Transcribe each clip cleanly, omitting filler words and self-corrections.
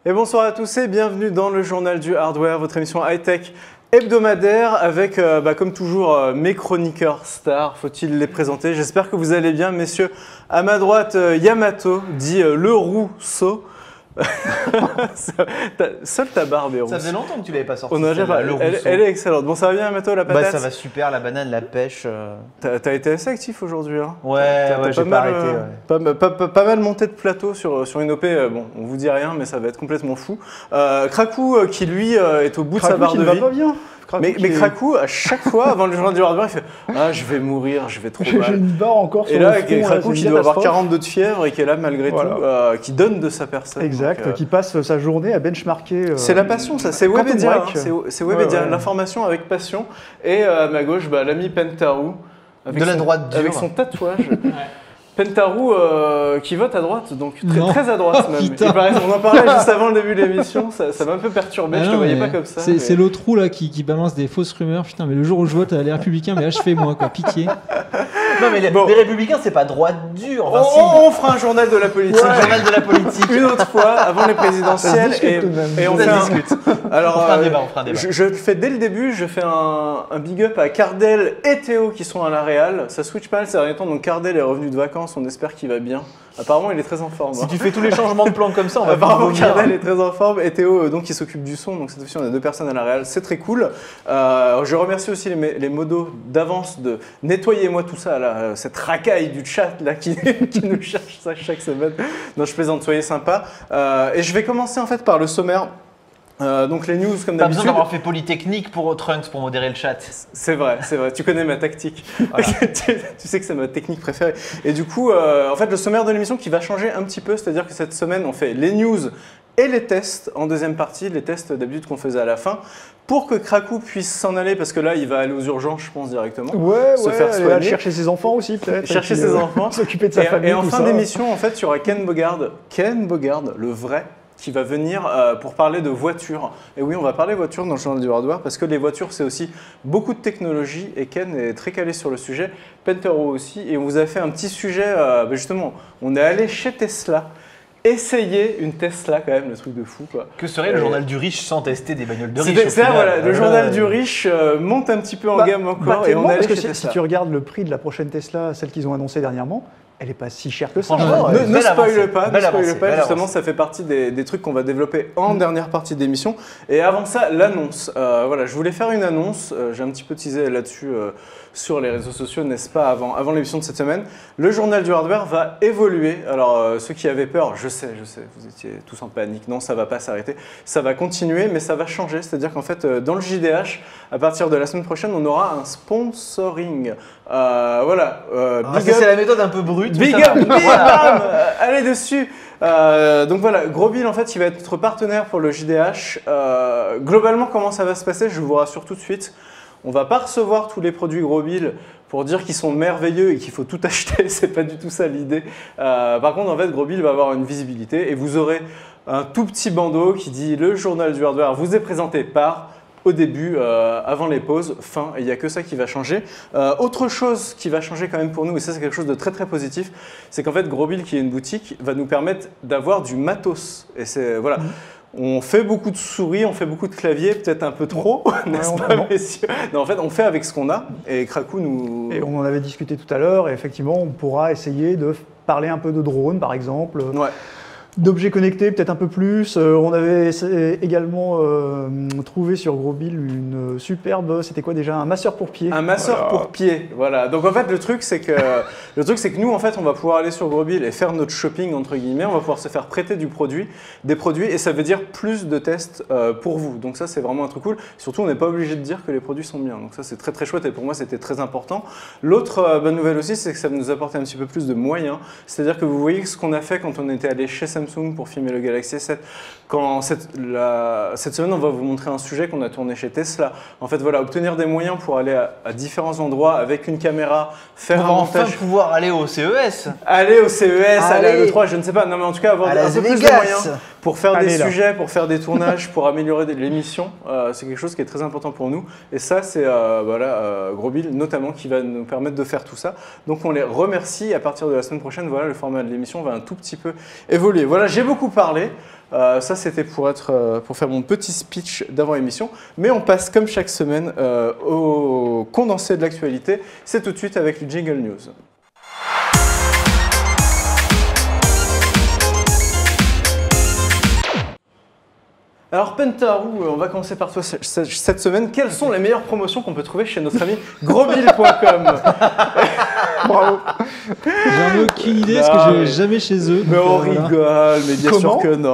Et bonsoir à tous et bienvenue dans le journal du hardware, votre émission high-tech hebdomadaire avec, comme toujours, mes chroniqueurs stars. Faut-il les présenter? J'espère que vous allez bien, messieurs. À ma droite, Yamato, dit le Rousseau. Seule ta barbe est rousse. Ça faisait longtemps que tu l'avais pas sorti. Elle est excellente. Bon, ça va bien, Yamato, la patate? Ça va super, la banane, la pêche. T'as été assez actif aujourd'hui. Hein. Ouais, j'ai pas arrêté. Pas mal monté de plateau sur une OP. Bon, on vous dit rien, mais ça va être complètement fou. Krakou, qui lui est au bout de sa barre de vie. Va pas bien. Mais Krakou, à chaque fois, avant le journal du hardware, il fait « Ah, je vais mourir, je vais trop mal. » J'ai une barre encore sur le front. Et là, Krakou qui doit avoir 42 de fièvre et qui est là malgré tout, qui donne de sa personne. Exact, donc, qui passe sa journée à benchmarker. C'est la passion, ça. C'est Webedia. C'est Webedia, l'information avec passion. Et à ma gauche, l'ami Pentaru. De la droite dure. Avec son tatouage. Pentaru qui vote à droite, donc très à droite même. On en parlait juste avant le début de l'émission, ça m'a un peu perturbé, je te voyais pas comme ça. C'est l'autre roue là qui balance des fausses rumeurs, putain, mais le jour où je vote les Républicains, mais achevez-moi quoi, pitié. Non mais les Républicains c'est pas droite dure. Enfin, on fera un journal de la politique. Un journal de la politique. Une autre fois, avant les présidentielles, et on discute. Alors, on fera un débat, Je le fais dès le début, je fais un big up à Cardel et Théo qui sont à la Réal. Ça switch pas mal ces derniers temps, donc Cardel est revenu de vacances, on espère qu'il va bien. Apparemment, il est très en forme. Si tu fais tous les changements de plan comme ça, on va apparemment, Cardel est très en forme et Théo, donc, qui s'occupe du son. Donc, cette fois-ci, on a 2 personnes à la Réal. C'est très cool. Je remercie aussi les modos d'avance de nettoyez-moi tout ça, là, cette racaille du chat là, qui nous cherche ça chaque semaine. Non, je plaisante, soyez sympas. Et je vais commencer en fait par le sommaire. Donc les news comme d'habitude. Pas besoin d'avoir fait Polytechnique pour Trunks pour modérer le chat. C'est vrai, tu connais ma tactique. Voilà. tu sais que c'est ma technique préférée. Et du coup, en fait, le sommaire de l'émission qui va changer un petit peu, c'est-à-dire que cette semaine, on fait les news et les tests en deuxième partie, les tests d'habitude qu'on faisait à la fin, pour que Krakou puisse s'en aller, parce que là, il va aller aux urgences, je pense, directement. Se faire soigner. Aller chercher ses enfants aussi, peut-être. Chercher ses enfants. S'occuper de sa famille. Et en fin d'émission, en fait, il y aura Ken Bogard, le vrai, qui va venir pour parler de voitures. Et oui, on va parler voitures dans le journal du hardware parce que les voitures, c'est aussi beaucoup de technologie et Ken est très calé sur le sujet, Pentero aussi. Et on vous a fait un petit sujet, justement, on est allé chez Tesla. Essayer une Tesla quand même, le truc de fou quoi. Que serait le journal du riche sans tester des bagnoles de riche? C'est voilà, le journal du riche monte un petit peu en gamme encore et on est allé chez Tesla. Si tu regardes le prix de la prochaine Tesla, celle qu'ils ont annoncée dernièrement, elle n'est pas si chère que ça. Ne spoil pas, justement ça fait partie des trucs qu'on va développer en dernière partie d'émission. Et avant ça, l'annonce. Voilà, je voulais faire une annonce, j'ai un petit peu teasé là-dessus sur les réseaux sociaux, n'est-ce pas, avant l'émission de cette semaine. Le journal du hardware va évoluer. Alors ceux qui avaient peur, je sais, vous étiez tous en panique. Non, ça ne va pas s'arrêter. Ça va continuer, mais ça va changer. C'est-à-dire qu'en fait, dans le JDH, à partir de la semaine prochaine, on aura un sponsoring. Voilà. C'est la méthode un peu brute. Big up, bim, bam, allez dessus. Donc voilà, Gros Bill en fait, il va être notre partenaire pour le JDH. Globalement, comment ça va se passer? Je vous rassure tout de suite. On va pas recevoir tous les produits Gros Bill pour dire qu'ils sont merveilleux et qu'il faut tout acheter. C'est pas du tout ça l'idée. Par contre, en fait, Gros Bill va avoir une visibilité et vous aurez un tout petit bandeau qui dit le journal du hardware vous est présenté par. Au début, avant les pauses, fin, et il n'y a que ça qui va changer. Autre chose qui va changer quand même pour nous, et ça c'est quelque chose de très très positif, c'est qu'en fait Gros Bill qui est une boutique va nous permettre d'avoir du matos. Et c'est voilà. On fait beaucoup de souris, on fait beaucoup de claviers, peut-être un peu trop, n'est-ce pas, messieurs? Non, en fait, on fait avec ce qu'on a, et Krakou nous... Et on en avait discuté tout à l'heure, et effectivement, on pourra essayer de parler un peu de drone, par exemple. Ouais. D'objets connectés, peut-être un peu plus. On avait également trouvé sur Gros Bill une superbe, c'était quoi déjà? Un masseur pour pied. Un masseur pour pied, voilà. Donc en fait, le truc c'est que nous, en fait, on va pouvoir aller sur Gros Bill et faire notre shopping entre guillemets. On va pouvoir se faire prêter des produits, et ça veut dire plus de tests pour vous. Donc ça, c'est vraiment un truc cool. Surtout, on n'est pas obligé de dire que les produits sont bien. Donc ça, c'est très très chouette et pour moi, c'était très important. L'autre bonne nouvelle aussi, c'est que ça va nous apporter un petit peu plus de moyens. C'est-à-dire que vous voyez ce qu'on a fait quand on était allé chez Samsung pour filmer le Galaxy S7. Cette semaine, on va vous montrer un sujet qu'on a tourné chez Tesla. En fait, voilà, obtenir des moyens pour aller à différents endroits avec une caméra, faire un montage. Enfin pouvoir aller au CES. Aller au CES, aller à l'E3, je ne sais pas. Non, mais en tout cas, avoir un peu plus de moyens pour faire des sujets, pour faire des tournages, pour améliorer l'émission. C'est quelque chose qui est très important pour nous. Et ça, c'est Gros Bill notamment qui va nous permettre de faire tout ça. Donc, on les remercie. À partir de la semaine prochaine, voilà, le format de l'émission va un tout petit peu évoluer. Voilà. Voilà, j'ai beaucoup parlé. Ça, c'était pour faire mon petit speech d'avant-émission. Mais on passe, comme chaque semaine, au condensé de l'actualité. C'est tout de suite avec le Jingle News. Alors Pentarou, on va commencer par toi cette semaine. Quelles sont les meilleures promotions qu'on peut trouver chez notre ami grosbill.com? Bravo. J'en ai aucune idée parce que je vais jamais chez eux. Mais donc, on voilà. rigole, mais bien sûr Comment que non.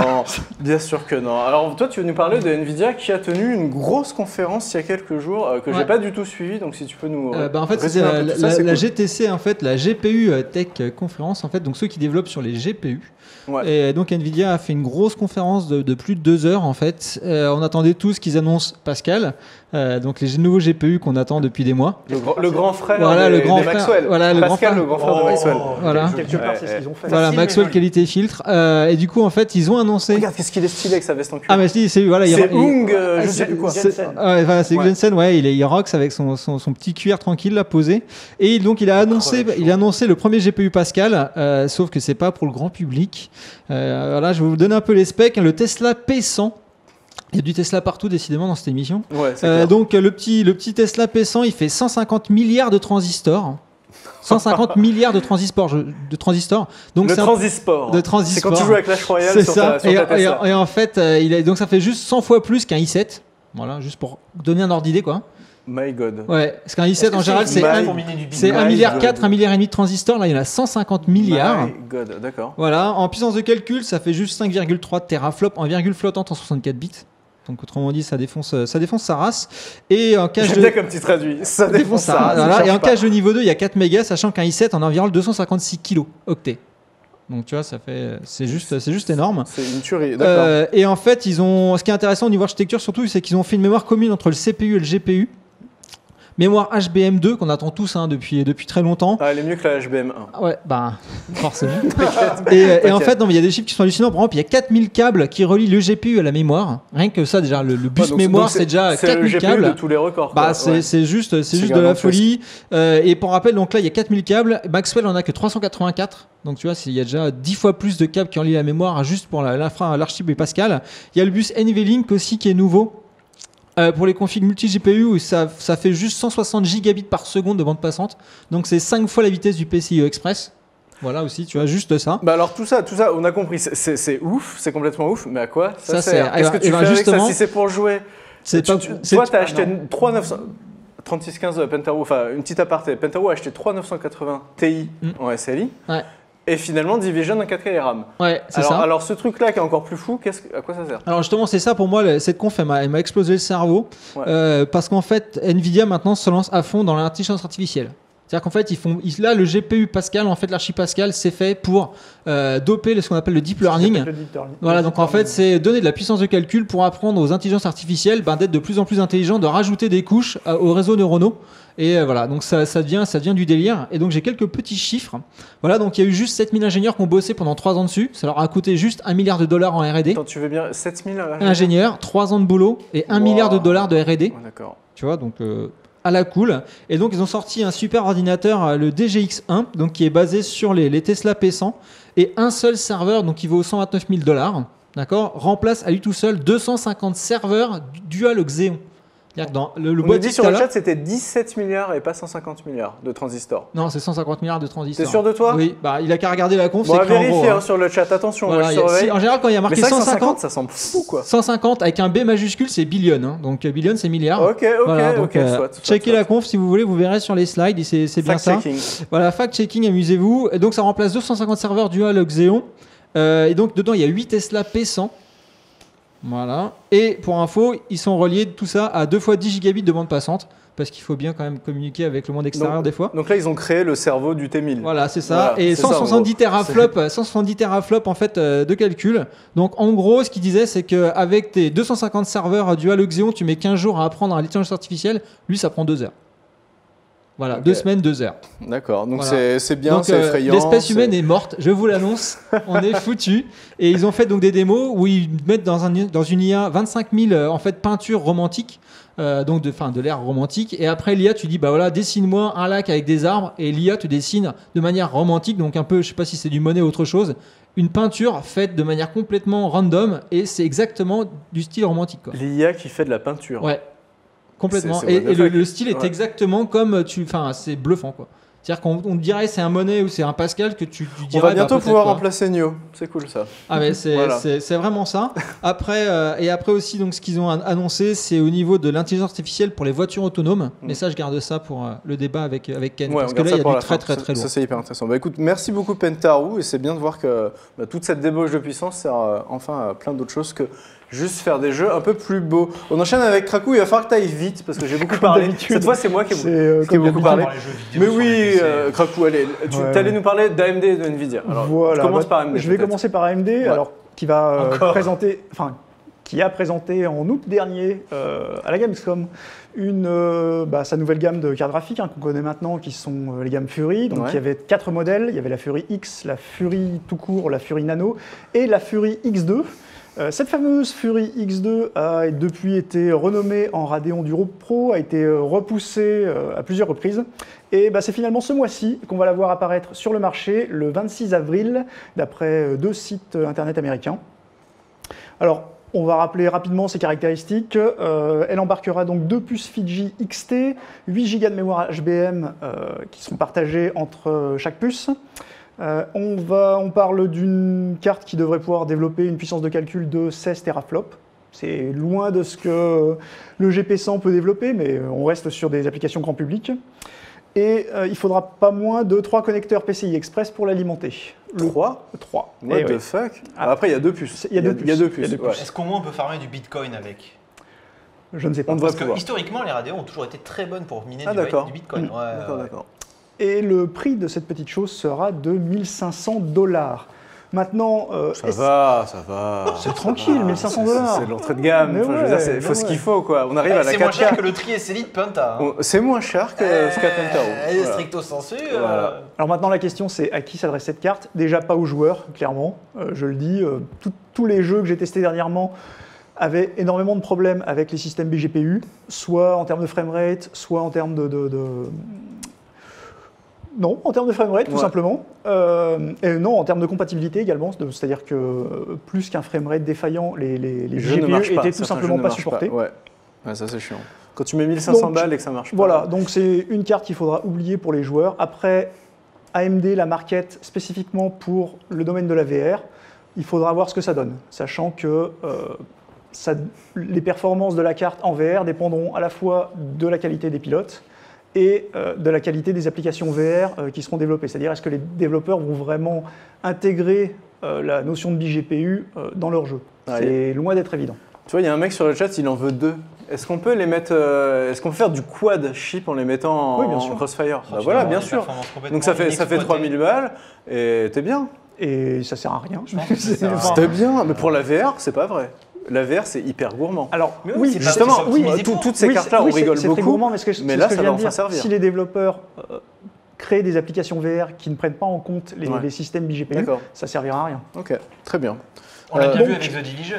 Bien sûr que non. Alors toi, tu veux nous parler de Nvidia qui a tenu une grosse conférence il y a quelques jours que j'ai Ouais. pas du tout suivi. Donc si tu peux nous En fait, résumer c'était un peu tout ça, c'est la cool. GTC, en fait, la GPU Tech Conférence, en fait, donc ceux qui développent sur les GPU. Ouais. Et donc Nvidia a fait une grosse conférence de plus de 2 heures en fait. On attendait tous qu'ils annoncent Pascal, donc les nouveaux GPU qu'on attend depuis des mois. Le grand frère Voilà, des, le grand des frère. Maxwell. Voilà, le grand Pascal, frère. le grand frère de Maxwell. Voilà. Quelque part, c'est ce qu'ils ont fait. Voilà, Facile, Maxwell mais joli. qualité filtre. Et du coup en fait ils ont annoncé. Regarde qu'est-ce qu'il est stylé avec sa veste en cuir. Ah mais si, c'est voilà, c'est Hung, je sais plus quoi. Jensen. Voilà, c'est Ouais. Jensen, ouais, il rocks avec son petit cuir tranquille là posé. Et donc il a annoncé le premier GPU Pascal, sauf que c'est pas pour le grand public. Voilà, je vais vous donner un peu les specs. Le Tesla P100. Il y a du Tesla partout décidément dans cette émission. Ouais, c'est clair. Donc le petit Tesla P100, il fait 150 milliards de transistors. 150 milliards de transistors. Donc le c'est un- transisport. de transisport. C'est quand tu joues avec Clash Royale c'est sur ça. ta Tesla. Et en fait, donc ça fait juste 100 fois plus qu'un i7. Voilà, juste pour donner un ordre d'idée quoi. My God. Ouais, parce qu'un i7 en général c'est My- pour miner du c'est Bitcoin. 1 milliard God. 4, 1 milliard et demi de transistors. Là, il y en a 150 milliards. My God, d'accord. Voilà, en puissance de calcul, ça fait juste 5,3 teraflops en virgule flottante en 64 bits. Donc autrement dit, ça défonce sa race. Et en cache J'aime de bien comme tu traduis. Ça défonce sa ça. race. Voilà. cherche Et en pas. cache de niveau 2, il y a 4 mégas, sachant qu'un i7 en a environ 256 kilo octets. Donc tu vois, c'est juste énorme. C'est une tuerie, d'accord. Et en fait, ce qui est intéressant au niveau architecture surtout, c'est qu'ils ont fait une mémoire commune entre le CPU et le GPU. Mémoire HBM2 qu'on attend tous depuis très longtemps. Ah, elle est mieux que la HBM1. Ouais, bah forcément. Et en fait, non, mais il y a des chiffres qui sont hallucinants. Par exemple, il y a 4000 câbles qui relient le GPU à la mémoire. Rien que ça, déjà, le bus Ouais, donc mémoire, c'est déjà c'est le 4000 GPU câbles. de tous les records. Bah, quoi. c'est Ouais. c'est juste de la gigantesque. folie. Et pour rappel, donc là, il y a 4000 câbles. Maxwell en a que 384. Donc tu vois, il y a déjà 10 fois plus de câbles qui relient la mémoire juste pour l'archi et Pascal. Il y a le bus NVLink aussi qui est nouveau. Pour les configs multi-GPU, où ça fait juste 160 gigabits par seconde de bande passante. Donc c'est 5 fois la vitesse du PCIe Express. Voilà aussi, tu vois, juste ça. Bah alors tout ça, on a compris. C'est ouf, c'est complètement ouf. Mais à quoi ça Ça sert? sert. Qu'est-ce que Et tu ben, fais avec ça justement, si c'est pour jouer? C'est pas- c'est- Toi, t'as ah, acheté non. 3615 Pentaru, enfin une petite aparté. Pentaru a acheté 3980 Ti en SLI. Ouais. Et finalement, Division en 4K RAM. Ouais, c'est ça. Alors ce truc-là qui est encore plus fou, à quoi ça sert? Alors justement, c'est ça pour moi, cette conf, elle m'a explosé le cerveau. Ouais. Parce qu'en fait, Nvidia maintenant se lance à fond dans l'intelligence artificielle. C'est-à-dire qu'en fait, là, le GPU Pascal, en fait, l'archi Pascal, c'est fait pour doper ce qu'on appelle le deep learning. Voilà, donc en fait, c'est donner de la puissance de calcul pour apprendre aux intelligences artificielles d'être de plus en plus intelligents, de rajouter des couches aux réseaux neuronaux. Et voilà, donc ça devient du délire. Et donc j'ai quelques petits chiffres. Voilà, donc il y a eu juste 7000 ingénieurs qui ont bossé pendant 3 ans dessus. Ça leur a coûté juste $1 milliard en R&D. Attends, tu veux bien 7000 Ingénieurs, 3 ans de boulot et $1 milliard de R&D. Ouais, d'accord. Tu vois, donc à la cool. Et donc ils ont sorti un super ordinateur, le DGX1, donc qui est basé sur les Tesla P100 et un seul serveur, donc qui vaut $129 000. D'accord, remplace à lui tout seul 250 serveurs dual Xeon. C'est-à-dire que dans le On nous boîtier dit sur tout à le l'heure- chat c'était 17 milliards et pas 150 milliards de transistors. Non, c'est 150 milliards de transistors. T'es sûr de toi? Oui, bah il a qu'à regarder la conf, Bon, c'est à écrit en vérifier gros, hein. sur le chat, attention, Voilà, moi je il y a- surveille. en général, quand il y a Mais marqué c'est vrai que 150, ça semble fou quoi. 150 avec un B majuscule, c'est billion. Hein. Donc billion, c'est milliard. Ok, Voilà, donc, soit. checkez la conf si vous voulez, vous verrez sur les slides, et c'est bien ça. Fact-checking. Voilà, fact-checking, amusez-vous. Et donc ça remplace 250 serveurs dual Xeon. Et donc dedans, il y a 8 Tesla P100. Voilà. Et pour info, ils sont reliés tout ça à 2 fois 10 gigabits de bande passante. Parce qu'il faut bien quand même communiquer avec le monde extérieur Donc- des fois. Donc là, ils ont créé le cerveau du T1000. Voilà, c'est ça. Voilà, Et c'est ça, en 170 gros. teraflops, 170 teraflops en fait de calcul. Donc en gros, ce qu'il disait, c'est qu'avec tes 250 serveurs dual Xeon, tu mets 15 jours à apprendre à l'intelligence artificielle. Lui, ça prend 2 heures. Voilà, Ok. 2 semaines, 2 heures. D'accord, donc Voilà. c'est bien, Donc, c'est effrayant. l'espèce c'est- humaine est morte, je vous l'annonce. On est foutu. Et ils ont fait donc des démos où ils mettent dans une IA 25 000 en fait peintures romantiques, donc de l'ère romantique. Et après l'IA, tu dis bah voilà, dessine-moi un lac avec des arbres. Et l'IA te dessine de manière romantique, donc un peu, je sais pas si c'est du Monet ou autre chose. une peinture faite de manière complètement random et c'est exactement du style romantique. Quoi. L'IA qui fait de la peinture. Ouais, complètement. C'est Et what the fuck. le style est Ouais. exactement comme enfin, c'est bluffant quoi. C'est-à-dire qu'on dirait c'est un Monet ou c'est un Pascal que tu On dirais. va bientôt peut-être, pouvoir quoi. remplacer Nio. C'est cool ça. Ah mais c'est Voilà. c'est vraiment ça. Après et après aussi donc ce qu'ils ont annoncé c'est au niveau de l'intelligence artificielle pour les voitures autonomes. Mais ça je garde ça pour le débat avec Ken Ouais, parce on que garde là ça il y a pour du la fin. très lourd. Ça c'est hyper intéressant. Bah écoute, merci beaucoup Pentaru et c'est bien de voir que toute cette débauche de puissance sert enfin à plein d'autres choses que juste faire des jeux un peu plus beaux. On enchaîne avec Krakou, il va falloir que tu ailles vite parce que j'ai beaucoup parlé. d'habitude. Cette fois c'est moi qui C'est, ai comme beaucoup d'habitude. parlé. Dans les jeux vidéo Mais sur les oui, PC. Krakou, allez, tu Ouais. allais nous parler d'AMD et de Nvidia. Alors, Voilà, je commence bah, par AMD. je vais peut-être. commencer par AMD, alors qui va Encore. présenter, enfin, qui a présenté en août dernier à la Gamescom sa nouvelle gamme de cartes graphiques qu'on connaît maintenant, qui sont les gammes Fury. Donc Ouais. il y avait 4 modèles, il y avait la Fury X, la Fury tout court, la Fury Nano et la Fury X2. Cette fameuse Fury X2 a depuis été renommée en Radeon Duro Pro, a été repoussée à plusieurs reprises. Et c'est finalement ce mois-ci qu'on va la voir apparaître sur le marché, le 26 avril, d'après 2 sites internet américains. Alors, on va rappeler rapidement ses caractéristiques. Elle embarquera donc 2 puces Fiji XT, 8 Go de mémoire HBM qui sont partagées entre chaque puce. On parle d'une carte qui devrait pouvoir développer une puissance de calcul de 16 teraflops. C'est loin de ce que le GP100 peut développer, mais on reste sur des applications grand public. Et il faudra pas moins de 3 connecteurs PCI Express pour l'alimenter. 3 3. What the fuck Après, il y a 2 puces. Il y a deux puces. Il y a 2 Il y a puces. deux ouais. puces. Est-ce qu'au moins on peut farmer du bitcoin avec? Je ne sais pas. On devrait Parce que pouvoir. historiquement, les Radeon ont toujours été très bonnes pour miner Ah, d'accord. du bitcoin. Ouais, D'accord, ouais. d'accord. Et le prix de cette petite chose sera de 1500 $. Maintenant, Ça va. C'est tranquille, 1500 $. C'est de l'entrée de gamme. Mais Enfin, je veux dire, ouais, il faut mais ce ouais. qu'il faut, quoi. On arrive à la C'est moins 4K. cher que le Trieste Elite Penta. Hein. C'est moins cher que ce qu'a Pentaru. Voilà. Stricto sensu. Voilà. alors maintenant la question c'est à qui s'adresse cette carte? Déjà pas aux joueurs, clairement. Je le dis, tous les jeux que j'ai testés dernièrement avaient énormément de problèmes avec les systèmes BGPU, soit en termes de framerate, soit en termes Non, en termes de framerate, tout Ouais. simplement. Et non, en termes de compatibilité également. C'est-à-dire que plus qu'un framerate défaillant, les jeux ne marchent GPU pas. étaient tout Certains simplement jeux ne pas marchent supportés. Ouais, ça c'est chiant. Quand tu mets 1500 Donc, balles et que ça marche pas. Voilà, donc c'est une carte qu'il faudra oublier pour les joueurs. Après, AMD la market spécifiquement pour le domaine de la VR. Il faudra voir ce que ça donne, sachant que les performances de la carte en VR dépendront à la fois de la qualité des pilotes et de la qualité des applications VR qui seront développées. C'est-à-dire, est-ce que les développeurs vont vraiment intégrer la notion de BGPU dans leur jeu? Ah, C'est loin d'être évident. Tu vois, il y a un mec sur le chat, il en veut 2. Est-ce qu'on peut les mettre est-ce qu'on peut faire du quad chip en les mettant Oui, bien en sûr. crossfire? Bah Tu voilà, vas bien avoir des sûr. performances complètement Donc ça fait inexploitées. 3000 balles et t'es bien. Et ça sert à rien. Je pense que ça sert à rien. C'était bien, mais pour la VR, c'est pas vrai. La VR, c'est hyper gourmand. Alors, Mais oui, c'est pas- Justement, c'est optimisé pour. toutes ces oui, cartes-là, on oui, rigole c'est beaucoup. très gourmand, mais mais là, ce que ça je va viens de enfin dire, servir. si les développeurs créent des applications VR qui ne prennent pas en compte Ouais. les systèmes BGPU, D'accord. ça servira à rien. Ok, très bien. On l'a bien donc- vu avec The Division.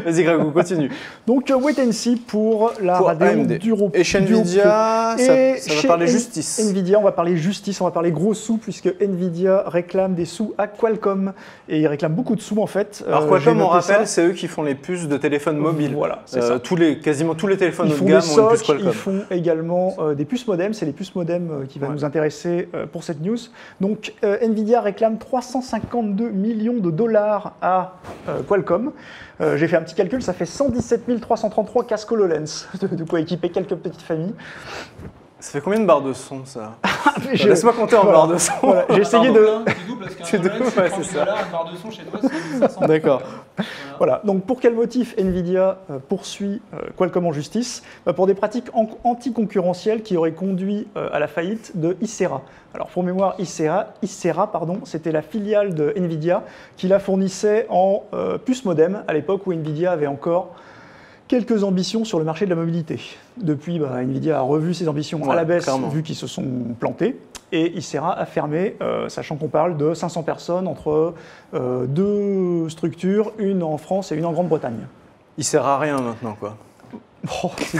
Vas-y, Greg, continue. Donc, wait and see pour la Pour Radeon AMD. Duro Et chez Duo Pro. Nvidia, Et ça va chez parler justice. Nvidia, on va parler justice, on va parler gros sous, puisque Nvidia réclame des sous à Qualcomm. Et ils réclament beaucoup de sous, en fait. Alors J'ai Qualcomm, on noté rappelle, ça. c'est eux qui font les puces de téléphone mobile. Voilà, c'est ça. Quasiment tous les téléphones Ils haut de font gamme des ont une puce SoC, Qualcomm. ils font également des puces modem, c'est les puces modem qui va Ouais. nous intéresser pour cette news. Donc Nvidia réclame 352 millions de dollars à Qualcomm. J'ai fait un petit calcul, ça fait 117 333 casques HoloLens, de quoi équiper quelques petites familles. Ça fait combien de barres de son, ça Mais je- Laisse-moi compter en voilà. barres de son. Voilà, j'ai essayé de... Tu doubles parce qu'un Tu doubles, Rolex, ouais, 30 c'est ça. $, une barre de son chez toi, c'est 1500. D'accord. Voilà, donc pour quel motif Nvidia poursuit Qualcomm en justice? Pour des pratiques anticoncurrentielles qui auraient conduit à la faillite de Icera. Alors pour mémoire, Icera, c'était la filiale de Nvidia qui la fournissait en puces modem à l'époque où Nvidia avait encore quelques ambitions sur le marché de la mobilité. Depuis, Nvidia a revu ses ambitions à Ouais, la baisse clairement. vu qu'ils se sont plantés. Et Icera a fermé, sachant qu'on parle de 500 personnes entre deux structures, une en France et une en Grande-Bretagne. Il sert à rien maintenant, quoi. Oh, c'est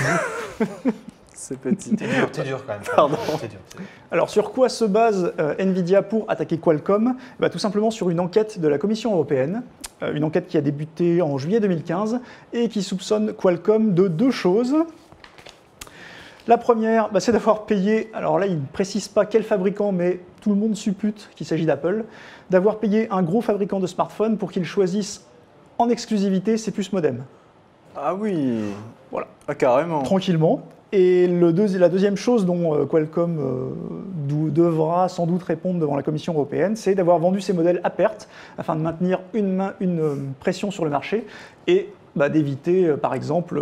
C'est petit. T'es dur quand même. Pardon. T'es dur. Alors, sur quoi se base Nvidia pour attaquer Qualcomm? Tout simplement sur une enquête de la Commission européenne, une enquête qui a débuté en juillet 2015 et qui soupçonne Qualcomm de 2 choses. La première, c'est d'avoir payé, alors là il ne précise pas quel fabricant, mais tout le monde suppute qu'il s'agit d'Apple, d'avoir payé un gros fabricant de smartphones pour qu'il choisisse en exclusivité ses puces modem. Ah oui. Voilà. Ah, carrément. Tranquillement. Et la deuxième chose dont Qualcomm devra sans doute répondre devant la Commission européenne, c'est d'avoir vendu ses modèles à perte afin de maintenir une pression sur le marché et d'éviter, par exemple,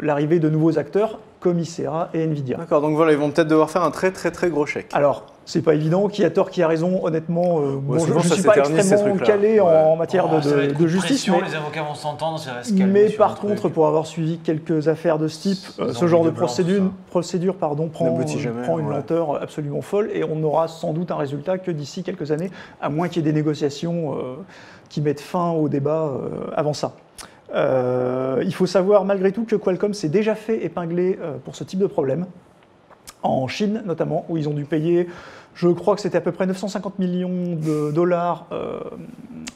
l'arrivée de nouveaux acteurs comme Icera et Nvidia. D'accord, donc voilà, ils vont peut-être devoir faire un très très très gros chèque. Alors, c'est pas évident, qui a tort, qui a raison, honnêtement, je ne suis pas extrêmement calé en matière de justice. Mais les avocats vont s'entendre, ça reste calme. Mais par contre, pour avoir suivi quelques affaires de ce type, ce genre de procédure prend une lenteur absolument folle et on n'aura sans doute un résultat que d'ici quelques années, à moins qu'il y ait des négociations qui mettent fin au débat avant ça. Il faut savoir malgré tout que Qualcomm s'est déjà fait épingler pour ce type de problème, en Chine notamment, où ils ont dû payer, je crois que c'était à peu près 950 millions de dollars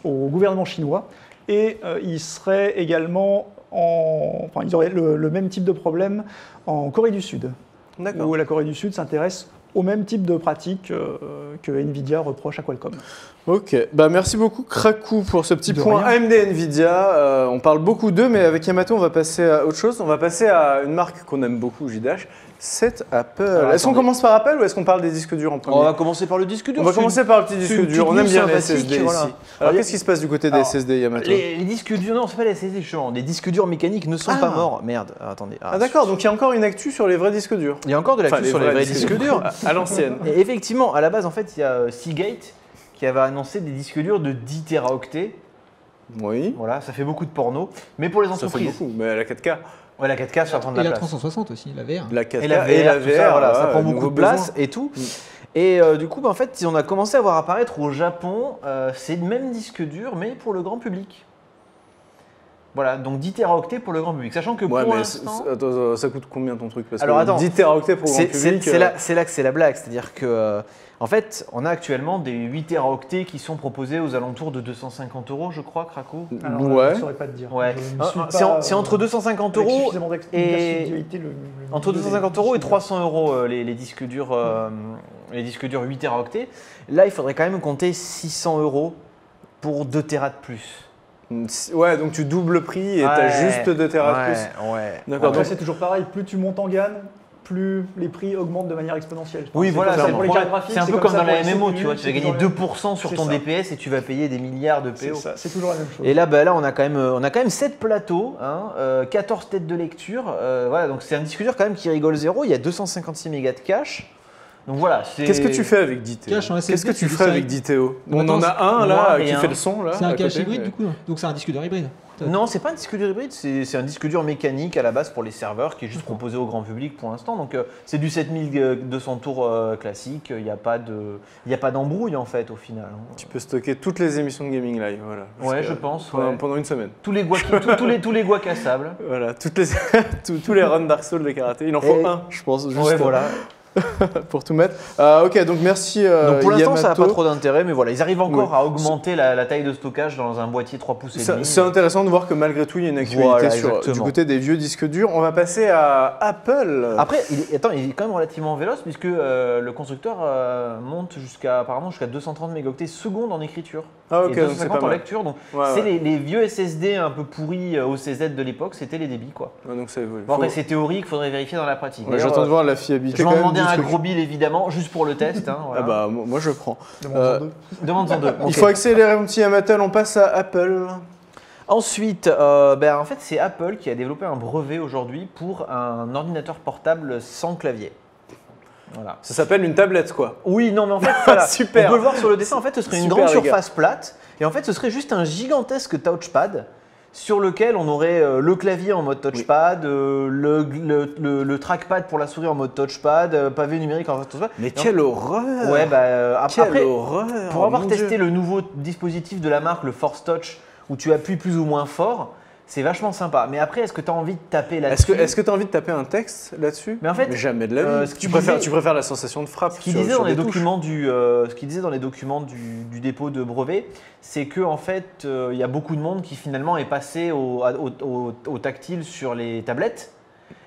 au gouvernement chinois, et ils seraient également ils auraient le même type de problème en Corée du Sud, où la Corée du Sud s'intéresse au même type de pratique que Nvidia reproche à Qualcomm. Ok, merci beaucoup Krakou pour ce petit point AMD Nvidia. On parle beaucoup d'eux, mais avec Yamato, on va passer à autre chose. On va passer à une marque qu'on aime beaucoup, JDH, c'est Apple. Est-ce qu'on commence par Apple ou est-ce qu'on parle des disques durs en premier? On va commencer par le disque dur. On va commencer par le petit disque dur. On aime bien les SSD voilà. ici. Alors qu'est-ce qui se passe du côté des SSD, Yamato? Les disques durs, non, c'est pas les SSD, justement. Les disques durs mécaniques ne sont pas morts. Merde, attendez. Ah d'accord, donc il y a encore une actu sur les vrais disques durs. Il y a encore de l'actu sur les vrais disques durs. À l'ancienne. Et effectivement, à la base, en fait, il y a Seagate qui avait annoncé des disques durs de 10 téraoctets. Oui. Voilà, ça fait beaucoup de porno. Mais pour les entreprises. Ça fait beaucoup, mais la 4K. Ouais, la 4K, ça prend de la place. Et la 360 aussi, la VR. La 4K et la VR, voilà, ça prend beaucoup de place besoin. et tout. Et du coup, en fait, on a commencé à voir apparaître au Japon, c'est le même disque dur, mais pour le grand public. Voilà, donc 10 téraoctets pour le grand public. Sachant que pour l'instant... Attends, ça coûte combien ton truc? Parce alors, que attends, 10 téraoctets pour le grand public... C'est là que c'est la blague. C'est-à-dire que, en fait, on a actuellement des 8 téraoctets qui sont proposés aux alentours de 250 €, je crois, Krakow. Alors, ouais. je ne saurais pas te dire. Ouais. C'est entre 250 € et... Entre 250 € et 300 € les disques durs 8 téraoctets. Là, il faudrait quand même compter 600 € pour 2 téras de plus. Ouais, donc tu doubles le prix et tu as juste 2 téras de plus. Ouais. D'accord. Donc c'est toujours pareil, plus tu montes en gamme, plus les prix augmentent de manière exponentielle. Oui, voilà, c'est un peu comme dans la MMO, tu vois, tu vas gagner 2% sur ton DPS et tu vas payer des milliards de PO. C'est toujours la même chose. Et là, on a quand même 7 plateaux, 14 têtes de lecture. Voilà, donc c'est un disque dur quand même qui rigole zéro. Il y a 256 mégas de cache. Donc voilà. Qu'est-ce que tu fais avec Diteo? Qu'est-ce que tu ferais avec Diteo? On en a un là qui fait le son là. C'est un cache hybride du coup, donc c'est un disque dur hybride. Non, c'est pas un disque dur hybride, c'est un disque dur mécanique à la base pour les serveurs qui est juste proposé au grand public pour l'instant. Donc c'est du 7200 tours classique, il n'y a pas d'embrouille en fait au final. Tu peux stocker toutes les émissions de Gaming Live, voilà. Ouais, je pense. Pendant une semaine. Tous les guas cassables. Voilà, tous les runs Dark Souls de karaté. Il en faut un, je pense. Juste ouais, voilà. pour tout mettre. Ok, donc merci. Donc pour l'instant, Yamato. ça n'a pas trop d'intérêt, mais voilà, ils arrivent encore à augmenter la taille de stockage dans un boîtier 3 pouces et demi. C'est intéressant de voir que malgré tout, il y a une actualité du côté des vieux disques durs. On va passer à Apple. Après, il est quand même relativement véloce puisque le constructeur monte apparemment jusqu'à 230 mégaoctets seconde en écriture. Ah ok, et donc c'est pas en mal. lecture. Donc c'est les vieux SSD un peu pourris OCZ de l'époque, c'était les débits quoi. Ouais, donc ça évolue. Bon, après c'est théorique, il faudrait vérifier dans la pratique. Ouais, j'attends de voir la fiabilité. Je vais en demander un gros bill évidemment, juste pour le test. Voilà. Ah bah moi je prends. Demande-en deux. Il faut accélérer mon petit Yamato, on passe à Apple. Ensuite, en fait c'est Apple qui a développé un brevet aujourd'hui pour un ordinateur portable sans clavier. Voilà. Ça s'appelle une tablette quoi. Oui, non mais en fait, voilà, super. On peut le voir sur le dessin, en fait ce serait une grande surface plate et en fait ce serait juste un gigantesque touchpad sur lequel on aurait le clavier en mode touchpad, le trackpad pour la souris en mode touchpad, pavé numérique en mode touchpad. Mais quelle horreur! Ouais, quelle horreur! Pour avoir testé le nouveau dispositif de la marque, le Force Touch, où tu appuies plus ou moins fort, c'est vachement sympa. Mais après, est-ce que tu as envie de taper là-dessus? Est-ce que tu as envie de taper un texte là-dessus? Mais en fait, jamais de la vie. Tu préfères la sensation de frappe. Ce qu'il disait dans les documents du dépôt de brevet, c'est que en fait, il y a beaucoup de monde qui finalement est passé au tactile sur les tablettes.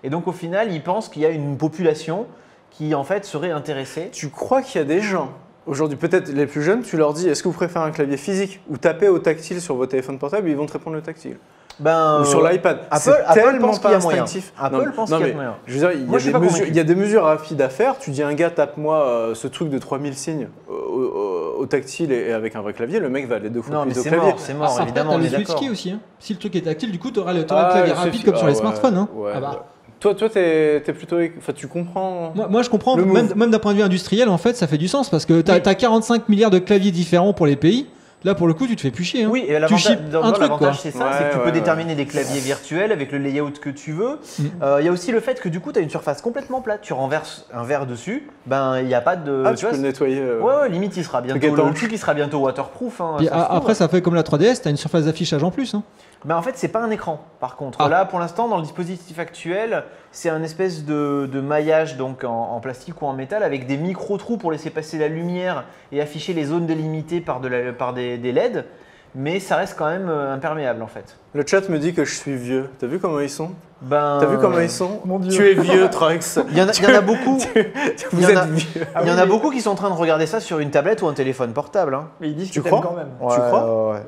Et donc au final, ils pensent qu'il y a une population qui en fait serait intéressée. Tu crois qu'il y a des gens aujourd'hui, peut-être les plus jeunes, tu leur dis est-ce que vous préférez un clavier physique ou taper au tactile sur vos téléphones portables, ils vont te répondre le tactile. Ou sur l'iPad. Apple pense qu'il y a moyen. Apple pense qu'il y a moyen. Je veux dire, il y a des mesures rapides à faire. Tu dis à un gars, tape-moi ce truc de 3000 signes au tactile et avec un vrai clavier, le mec va aller 2 fois plus au clavier. C'est mort, évidemment. T'as le switch key aussi. Hein. Si le truc est tactile, du coup, tu auras le clavier rapide comme sur les smartphones. Hein. Toi, t'es plutôt. Enfin, tu comprends. Moi, je comprends. Même d'un point de vue industriel, en fait, ça fait du sens parce que t'as 45 milliards de claviers différents pour les pays. Là, pour le coup, tu te fais plus chier. Hein. Oui, et l'avantage, c'est ça, c'est que tu peux déterminer des claviers virtuels avec le layout que tu veux. Il y a aussi le fait que du coup, tu as une surface complètement plate. Tu renverses un verre dessus, il n'y a pas de. Tu peux le nettoyer. Ouais, limite, il sera bientôt. Le truc, il sera bientôt waterproof. Hein, après, ça fait comme la 3DS, tu as une surface d'affichage en plus. Hein. En fait, c'est pas un écran. Par contre, là, pour l'instant, dans le dispositif actuel, c'est un espèce de maillage donc en plastique ou en métal avec des micro-trous pour laisser passer la lumière et afficher les zones délimitées par des LED. Mais ça reste quand même imperméable en fait. Le chat me dit que je suis vieux. T'as vu comment ils sont? T'as vu comment ils sont? Mon Dieu. Tu es vieux, Trunks. Il y en a beaucoup. Vous êtes vieux. Il y en a beaucoup qui sont en train de regarder ça sur une tablette ou un téléphone portable. Hein. Mais ils disent tu qu'ils crois quand même. Tu crois?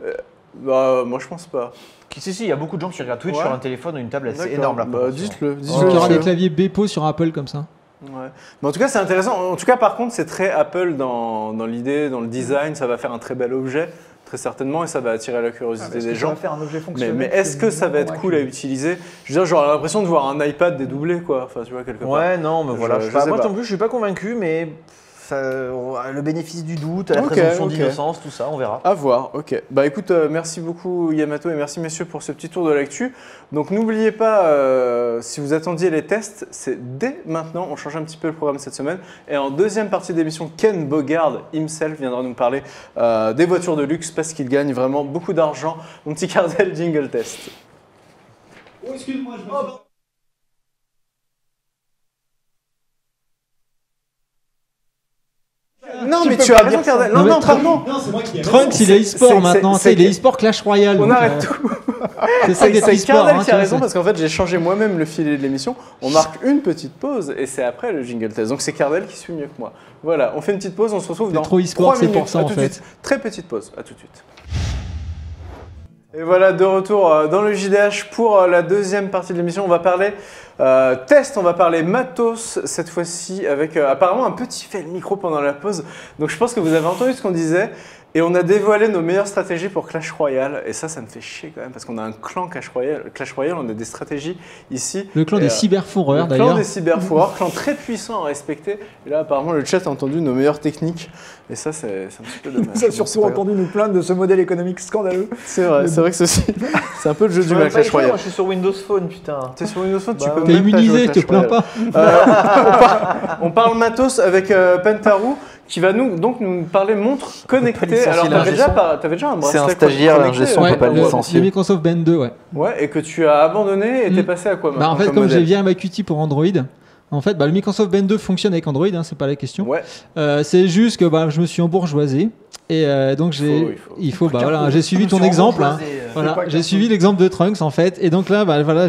Moi je pense pas. Si, il y a beaucoup de gens qui regardent Twitch sur un téléphone ou une tablette. C'est énorme là. Dites-le. Il y aura des claviers Bepo sur Apple comme ça. Ouais. Mais en tout cas, c'est intéressant. En tout cas, par contre, c'est très Apple dans l'idée, dans le design. Ça va faire un très bel objet, très certainement, et ça va attirer la curiosité des gens. Ça va faire un objet fonctionnel. Mais est-ce que ça va être cool à utiliser? Je veux dire, j'aurais l'impression de voir un iPad dédoublé, quoi. Enfin, tu vois, quelque part. Ouais, non, mais voilà. Moi, non plus, je suis pas convaincu, mais. Le bénéfice du doute, la présomption d'innocence, tout ça, on verra. À voir, ok. Bah écoute, merci beaucoup Yamato et merci messieurs pour ce petit tour de l'actu. Donc n'oubliez pas, si vous attendiez les tests, c'est dès maintenant, on change un petit peu le programme cette semaine. Et en deuxième partie d'émission, Ken Bogard himself viendra nous parler des voitures de luxe parce qu'il gagne vraiment beaucoup d'argent. Mon petit Cardel jingle test. Oh, excuse-moi, je me Non, mais tu as raison, Cardel. Non, pardon. Non, c'est moi qui ai Trunks, il est e-sport maintenant. Il est e-sport Clash Royale. On arrête tout. C'est ça d'être e-sport. Cardel qui a raison parce qu'en fait, j'ai changé moi-même le filet de l'émission. On marque une petite pause et c'est après le jingle test. Donc c'est Cardel qui suit mieux que moi. Voilà, on fait une petite pause. On se retrouve dans 3 e-sport, minutes. c'est pour ça en fait. Très petite pause. À tout de suite. Et voilà, de retour dans le JDH pour la deuxième partie de l'émission. On va parler test, on va parler matos cette fois-ci avec apparemment un petit fail micro pendant la pause. Donc je pense que vous avez entendu ce qu'on disait. Et on a dévoilé nos meilleures stratégies pour Clash Royale. Et ça me fait chier quand même parce qu'on a un clan Clash Royale, on a des stratégies ici. Le clan des cyberfourreurs d'ailleurs. Le clan des cyberfourreurs, clan très puissant à respecter. Et là, apparemment, le chat a entendu nos meilleures techniques. Et ça, c'est un petit peu dommage. Ça a surtout entendu nous plaindre de ce modèle économique scandaleux. C'est vrai que c'est un peu le jeu du mal Clash Royale. Moi, je suis sur Windows Phone, putain. T'es sur Windows Phone, tu peux T'es immunisé, je te plains pas. On parle matos avec Pentaru qui va nous parler montre connectée. Alors, t'avais déjà un bracelet. C'est un stagiaire, l'ingé son, on peut pas le licencier. Le Microsoft Band 2, ouais. Ouais, et que tu as abandonné et t'es passé à quoi maintenant? En fait, comme j'ai viré ma Qt pour Android, en fait, le Microsoft Band 2 fonctionne avec Android, c'est pas la question. Ouais. C'est juste que je me suis embourgeoisé. Et donc j'ai suivi ton exemple. J'ai suivi l'exemple de Trunks en fait. Et donc là,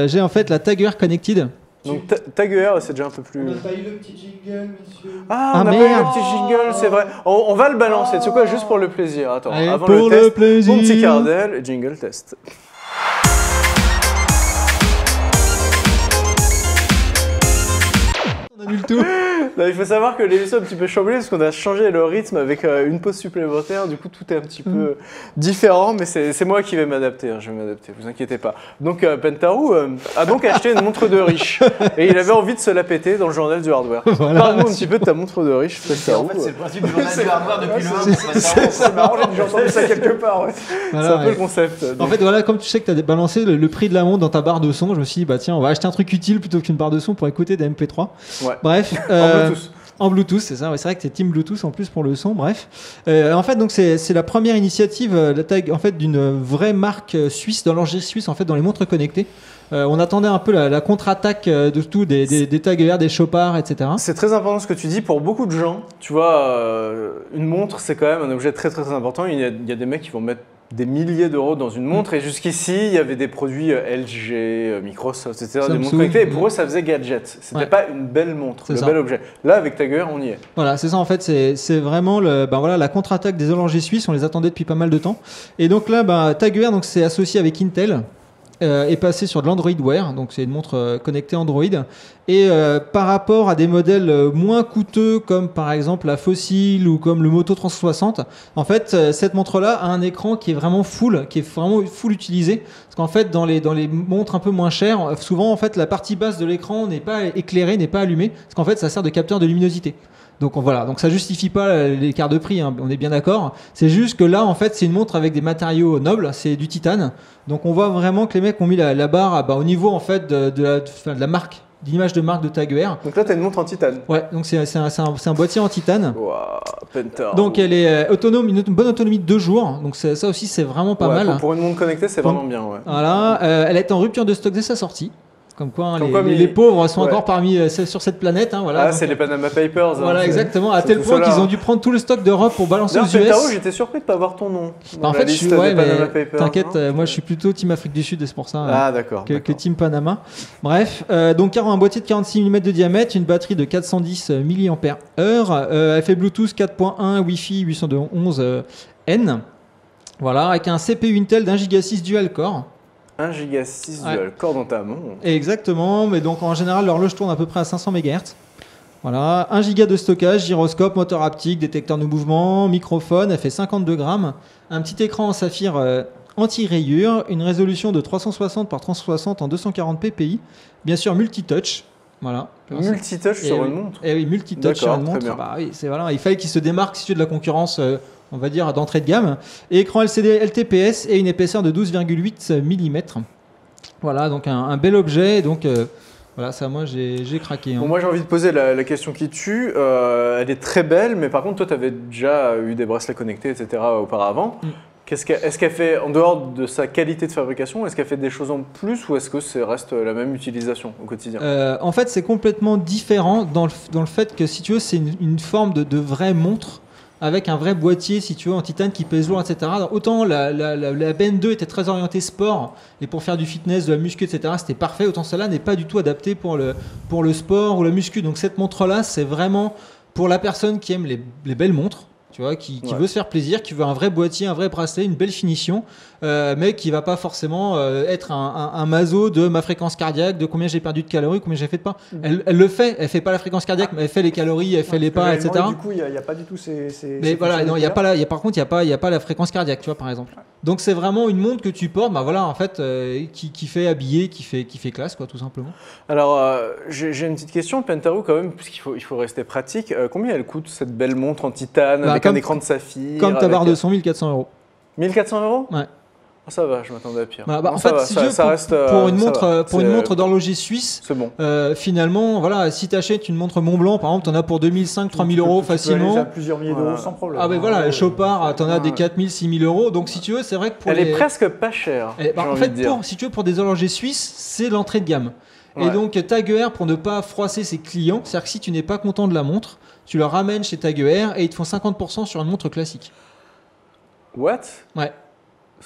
j'ai en fait la Tagger Connected. Donc Tagger, c'est déjà un peu plus. On n'a pas eu le petit jingle, monsieur. Ah, on n'a pas eu le petit jingle, c'est vrai. On va le balancer. Tu sais quoi, juste pour le plaisir. Attends, allez, avant pour le plaisir. Mon petit Cardel, jingle test. On annule tout. Non, il faut savoir que l'émission est un petit peu chamboulée parce qu'on a changé le rythme avec une pause supplémentaire. Du coup, tout est un petit peu différent, mais c'est moi qui vais m'adapter. Je vais m'adapter, vous inquiétez pas. Donc, Pentaru a donc acheté une montre de riche et il avait envie de se la péter dans le journal du hardware. Voilà. Parle-nous un petit peu de ta montre de riche, Pentaru. En fait, c'est le principe du journal du hardware depuis le 1. C'est marrant, j'ai entendu ça quelque part. Ouais. C'est un peu le concept. En fait, voilà, comme tu sais que tu as balancé le prix de la montre dans ta barre de son, je me suis dit, tiens, on va acheter un truc utile plutôt qu'une barre de son pour écouter des MP3. Ouais. Bref. En Bluetooth. En Bluetooth, c'est ça. Ouais, c'est vrai que c'est Team Bluetooth en plus pour le son. Bref, en fait, donc c'est la première initiative, la tag en fait d'une vraie marque suisse dans l'horlogerie suisse en fait dans les montres connectées. On attendait un peu la contre-attaque de tout des Tag Heuer, des Chopard, etc. C'est très important ce que tu dis pour beaucoup de gens. Tu vois, une montre, c'est quand même un objet très très très important. Il y a des mecs qui vont mettre des milliers d'euros dans une montre et jusqu'ici, il y avait des produits LG, Microsoft, etc. Samsung, des montres connectées et pour eux, ça faisait gadget. C'était pas une belle montre, le bel objet. Là, avec Tag Heuer, on y est. Voilà, c'est ça en fait, c'est vraiment la contre-attaque des horlogers suisses. On les attendait depuis pas mal de temps. Et donc là, Tag Heuer, donc c'est associé avec Intel. Est passé sur de l'Android Wear, donc c'est une montre connectée Android. Et par rapport à des modèles moins coûteux comme par exemple la Fossil ou comme le Moto 360, en fait cette montre-là a un écran qui est vraiment full utilisé. Parce qu'en fait dans les montres un peu moins chères, souvent en fait la partie basse de l'écran n'est pas éclairée, n'est pas allumée, parce qu'en fait ça sert de capteur de luminosité. Donc voilà, donc ça justifie pas l'écart de prix, hein, on est bien d'accord. C'est juste que là, en fait, c'est une montre avec des matériaux nobles, c'est du titane. Donc on voit vraiment que les mecs ont mis la barre au niveau en fait de la marque, d'image de marque de Tag Heuer. Donc là, tu as une montre en titane. Ouais, donc c'est un boîtier en titane. Wow, Pentaru. Donc elle est autonome, une bonne autonomie de 2 jours. Donc ça aussi, c'est vraiment pas mal. Pour une montre connectée, c'est vraiment bien. Ouais. Voilà, elle est en rupture de stock dès sa sortie. Comme quoi, les pauvres sont encore parmi sur cette planète. Hein, voilà. C'est les Panama Papers. Voilà, exactement. À tel point qu'ils ont dû prendre tout le stock d'Europe pour balancer aux US. Pentaru, j'étais surpris de ne pas voir ton nom. En fait, t'inquiète, moi je suis plutôt Team Afrique du Sud, c'est pour ça que Team Panama. Bref, donc un boîtier de 46 mm de diamètre, une batterie de 410 mAh. Elle fait Bluetooth 4.1, Wi-Fi 802.11n. Voilà, avec un CPU Intel d'1 Go 6 dual core. 1 Go 6 dual core dans ta montre. Exactement, mais donc en général l'horloge tourne à peu près à 500 MHz. Voilà, 1 Go de stockage, gyroscope, moteur haptique, détecteur de mouvement, microphone, elle fait 52 grammes, un petit écran en saphir anti-rayure, une résolution de 360 par 360 en 240 ppi, bien sûr multitouch. Voilà. Multitouch sur une montre. Oui, multitouch sur une montre. Oui, il fallait qu'il se démarque si tu veux de la concurrence. On va dire d'entrée de gamme, et écran LCD LTPS et une épaisseur de 12,8 mm. Voilà, donc un bel objet, donc voilà, ça moi j'ai craqué. Hein. Bon, moi j'ai envie de poser la question qui tue, elle est très belle, mais par contre toi tu avais déjà eu des bracelets connectés, etc. auparavant. Est-ce qu'elle fait, en dehors de sa qualité de fabrication, est-ce qu'elle fait des choses en plus ou est-ce que ça reste la même utilisation au quotidien? En fait c'est complètement différent dans le fait que si tu veux c'est une forme de vraie montre, avec un vrai boîtier, si tu veux, en titane qui pèse lourd, etc. Alors, autant la BN2 était très orientée sport, et pour faire du fitness, de la muscu, etc., c'était parfait, autant celle-là n'est pas du tout adaptée pour le sport ou la muscu. Donc cette montre-là, c'est vraiment pour la personne qui aime les belles montres, tu vois, qui veut se faire plaisir, qui veut un vrai boîtier, un vrai bracelet, une belle finition, mais qui va pas forcément être un maso de ma fréquence cardiaque, de combien j'ai perdu de calories, combien j'ai fait de pas. Elle le fait, elle fait pas la fréquence cardiaque, mais elle fait les calories, elle fait les pas, etc. Du coup, il n'y a pas du tout ces mais voilà, non, par contre, il n'y a pas la fréquence cardiaque, tu vois, par exemple. Donc c'est vraiment une montre que tu portes, voilà, en fait, qui fait habiller, qui fait classe, quoi, tout simplement. Alors, j'ai une petite question, Pentaru, quand même, puisqu'il faut rester pratique. Combien elle coûte cette belle montre en titane avec un écran de saphir? Comme ta barre de son, 1400 €. 1400 €? Ouais. Oh, ça va, je m'attendais à pire. En fait, si tu veux, pour une montre d'horloger suisse, c'est bon. Finalement, voilà, si tu achètes une montre Montblanc, par exemple, tu en as pour 2005, 3000 € facilement. Tu peux aller à plusieurs milliers d'euros sans problème. Ah, ben voilà, les Chopard, tu en as des 4000, 6000 €. Donc, si tu veux, c'est vrai que pour elle est presque pas chère. En fait, si tu veux, pour des horlogers suisses, c'est l'entrée de gamme. Ouais. Et donc, Tag Heuer, pour ne pas froisser ses clients, c'est-à-dire que si tu n'es pas content de la montre, tu la ramènes chez Tag Heuer et ils te font 50% sur une montre classique. What? Ouais.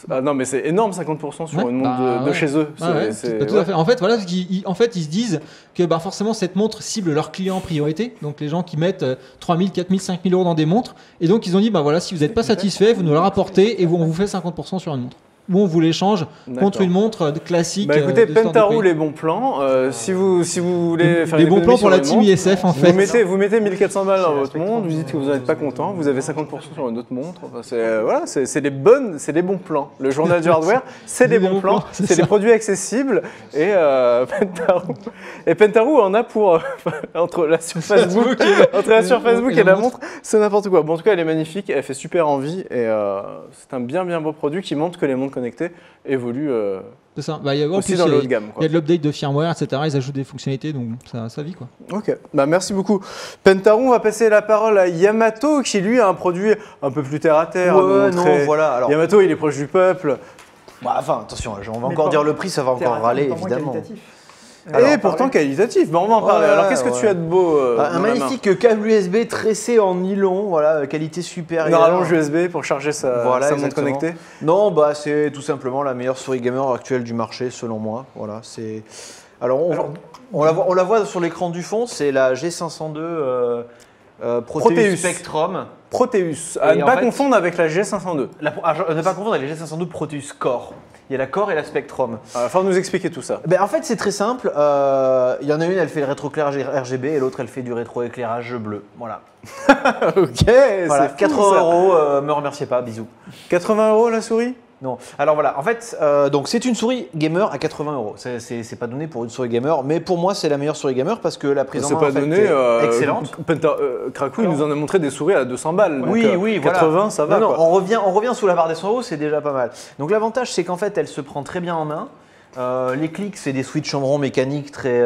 Ah non, mais c'est énorme, 50% sur une montre de chez eux. Tout à fait. En fait, voilà, ils se disent que forcément, cette montre cible leurs clients en priorité, donc les gens qui mettent 3000, 4000, 5000 € dans des montres. Et donc, ils ont dit, voilà, si vous n'êtes pas satisfait, vous nous la rapportez et on vous fait 50% sur une montre. Ou on vous l'échange contre une montre classique. Écoutez, Pentaru, les bons plans. Si vous voulez faire des bons plans pour la team ISF, en fait. Vous mettez 1400 balles dans votre montre, vous dites que vous n'êtes pas content, vous avez 50% sur une autre montre. C'est les bons plans. Le journal du hardware, c'est les bons plans, c'est des produits accessibles. Et Pentaru en a pour entre la sur Facebook et la montre, c'est n'importe quoi. Bon, en tout cas, elle est magnifique, elle fait super envie et c'est un bien beau produit qui montre que les montres connecté évolue C'est ça. Bah, en aussi plus, dans le haut de gamme. il y a de l'update de firmware, etc. Ils ajoutent des fonctionnalités, donc ça vit quoi. Ok, bah, merci beaucoup. Pentaron, on va passer la parole à Yamato qui lui a un produit un peu plus terre à terre. Ouais, non, voilà. Alors, Yamato, il est proche du peuple. bah, enfin, attention, on va Mais encore pas- dire le prix, ça va encore râler, évidemment. Et pourtant qualitatif. Bah, on va en parler. Alors qu'est-ce que tu as de beau Un dans la main? magnifique câble USB tressé en nylon, voilà, qualité Une supérieure. rallonge USB pour charger sa montre exactement. connectée. Non, bah c'est tout simplement la meilleure souris gamer actuelle du marché, selon moi. Voilà, c'est. Alors, on la voit sur l'écran du fond, c'est la G502 Proteus Spectrum. Proteus, à Et ne en pas fait- confondre avec la G502. Ne pas confondre avec la G502 Proteus Core. Il y a la Core et la Spectrum. Il va falloir nous expliquer tout ça. Ben, en fait, c'est très simple. Il y en a une, elle fait le rétroéclairage RGB et l'autre, elle fait du rétroéclairage bleu. Voilà. Ok, Voilà, c'est 80 €, me remerciez pas, bisous. 80 € la souris? Non. Alors voilà, en fait, donc c'est une souris gamer à 80 €. C'est pas donné pour une souris gamer, mais pour moi, c'est la meilleure souris gamer parce que la prise en C'est main pas en fait, donné. est excellente. Krakou, il nous en a montré des souris à 200 balles. Donc, Oui, voilà. 80, ça va. Non, quoi. on revient sous la barre des 100 €, c'est déjà pas mal. Donc l'avantage, c'est qu'en fait, elle se prend très bien en main. Les clics, c'est des switches chambrons mécaniques très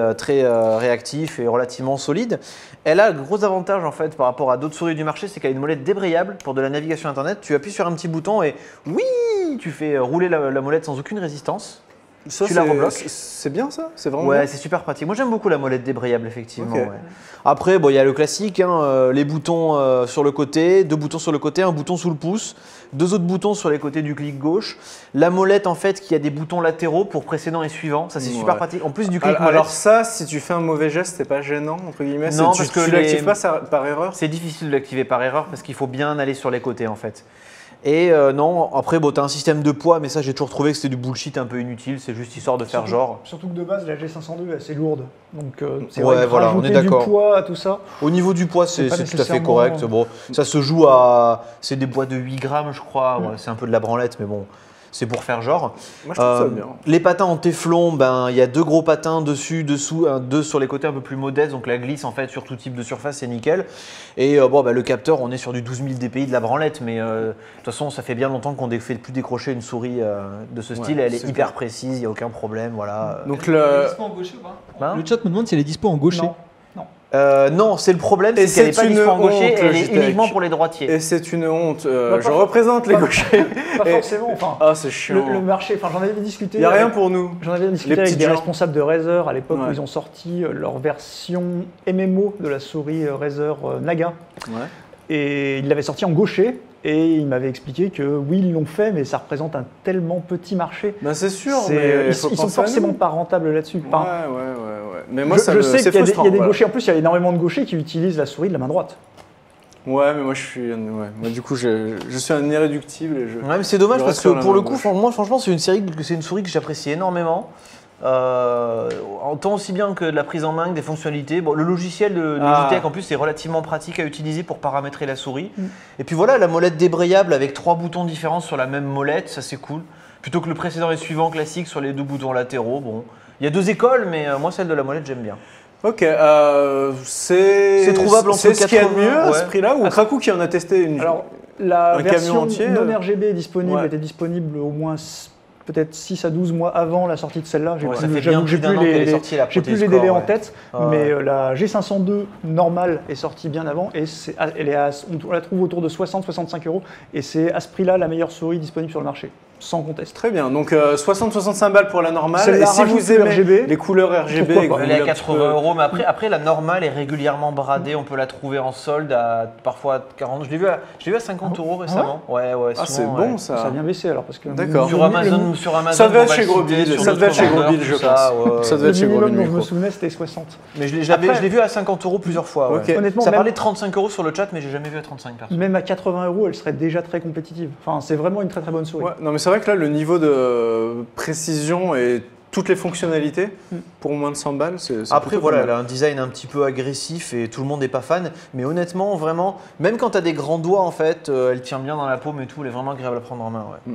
réactifs et relativement solides. Elle a le gros avantage en fait par rapport à d'autres souris du marché, c'est qu'elle a une molette débrayable pour de la navigation internet. Tu appuies sur un petit bouton et oui, tu fais rouler la molette sans aucune résistance. Ça, tu la rebloques. C'est bien ça? C'est vraiment Ouais, bien. c'est super pratique. Moi, j'aime beaucoup la molette débrayable, effectivement. Ok. Ouais. Après, bon, il y a le classique, hein, les boutons sur le côté, 2 boutons sur le côté, un bouton sous le pouce, 2 autres boutons sur les côtés du clic gauche. La molette, en fait, qui a des boutons latéraux pour précédent et suivant. Ça, c'est super Ouais. pratique. En plus du clic molette. Alors ça, si tu fais un mauvais geste, c'est pas gênant, entre guillemets? Non, tu parce que tu les- l'actives pas par erreur? C'est difficile de l'activer par erreur parce qu'il faut bien aller sur les côtés, en fait. Et non, après, bon, tu as un système de poids, mais ça, j'ai toujours trouvé que c'était du bullshit un peu inutile. C'est juste histoire de faire genre. Surtout que de base, la G502 est assez lourde. Donc, c'est Ouais, vrai que voilà, on rajouter est d'accord. du poids à tout ça. Au niveau du poids, c'est pas tout à fait nécessairement- correct. Bon, ça se joue à. C'est des bois de 8 grammes, je crois. Ouais, c'est un peu de la branlette, mais bon, c'est pour faire genre. Moi, je trouve ça bien. Les patins en téflon, ben, il y a 2 gros patins dessus, dessous, 2 sur les côtés un peu plus modestes, donc la glisse en fait sur tout type de surface, c'est nickel. Et bon, ben, le capteur, on est sur du 12 000 dpi de la branlette, mais de toute façon, ça fait bien longtemps qu'on ne fait plus décrocher une souris de ce style. Elle est c'est hyper précise, il n'y a aucun problème, voilà. Donc Elle est le... dispo en gaucher ou pas? Hein Le chat me demande si elle est dispo en gaucher. Non. Non, c'est le problème, Et c'est qu'elle n'est c'est pas une dispo en gaucher, honte, elle est Logitech. uniquement pour les droitiers. Et c'est une honte. Bah, je pas- représente les pas- gauchers. Pas Et- forcément. Enfin, Ah, c'est chiant. le marché, enfin, j'en avais discuté. Il n'y a rien avec- pour nous. J'en avais discuté Les avec petites des gens. responsables de Razer à l'époque Ouais. où ils ont sorti leur version MMO de la souris Razer Naga. Ouais. Et ils l'avaient sorti en gaucher. Et ils m'avaient expliqué que oui, ils l'ont fait, mais ça représente un tellement petit marché. Ben c'est sûr, C'est- mais ils faut sont penser à forcément nous. pas rentables là-dessus. Ouais, Enfin, ouais. Mais moi, je ça me- sais c'est qu'il y a des, frustrant. il y a des voilà. gauchers, en plus il y a énormément de gauchers qui utilisent la souris de la main droite. Ouais, mais moi, je suis... Ouais. Moi, du coup, je suis un irréductible et je... Ouais, mais c'est dommage Je parce reste que sur la pour main le coup, gauche. moi franchement, c'est une souris que j'apprécie énormément. Tant aussi bien que de la prise en main que des fonctionnalités. Bon, le logiciel de Logitech en plus est relativement pratique à utiliser pour paramétrer la souris. Et puis voilà, la molette débrayable avec 3 boutons différents sur la même molette, ça c'est cool. Plutôt que le précédent et suivant classique sur les 2 boutons latéraux. Bon, il y a 2 écoles, mais moi celle de la molette j'aime bien. Ok, c'est trouvable entre c'est ce qu'il y a de 80, mieux à ce ouais. prix-là ou Krakou qui en a testé une Alors, la Un camion version entier, non RGB disponible ouais. était disponible au moins peut-être 6 à 12 mois avant la sortie de celle-là. Ouais, ça fait bien plus d'un an qu'elle est sortie, la j'ai plus Proteus les délais Core, en ouais. tête, Ah ouais. mais la G502 normale est sortie bien avant et on la trouve autour de 60-65 € et c'est à ce prix-là la meilleure souris disponible sur le marché, sans conteste. Très bien, donc 60-65 balles pour la normale. Celle-là Et si rajoute vous le aimez RGB, les couleurs RGB, pourquoi et que pas. vous Elle est à voulez un petit 80 peu- €, mais après la normale est régulièrement bradée, on peut la trouver en solde à parfois 40. Je l'ai vu à 50 € récemment. Ouais, Ah, c'est souvent, bon ouais. Ça a ça. bien baissé alors parce que D'accord. Sur Amazon, Ça devait on être va chez le citer, Grosville, sur ça devait être d'autres chez vendeurs, Grosville, tout je ça, pense. ouais. Ça devait le être chez minimum Grosville dont je me Micro. souvenais c'était 60. Mais je Après- l'ai vu à 50 € plusieurs fois. Ouais. Ok. Honnêtement, Ça même- parlait de 35 € sur le chat, mais j'ai jamais vu à 35 personnes. Même à 80 € elle serait déjà très compétitive. Enfin, c'est vraiment une très très bonne souris. Ouais, non mais c'est vrai que là le niveau de précision est toutes les fonctionnalités pour moins de 100 balles. Après, voilà, elle a un design un petit peu agressif et tout le monde n'est pas fan. Mais honnêtement, vraiment, même quand tu as des grands doigts, en fait, elle tient bien dans la paume et tout. Elle est vraiment agréable à prendre en main. Ouais.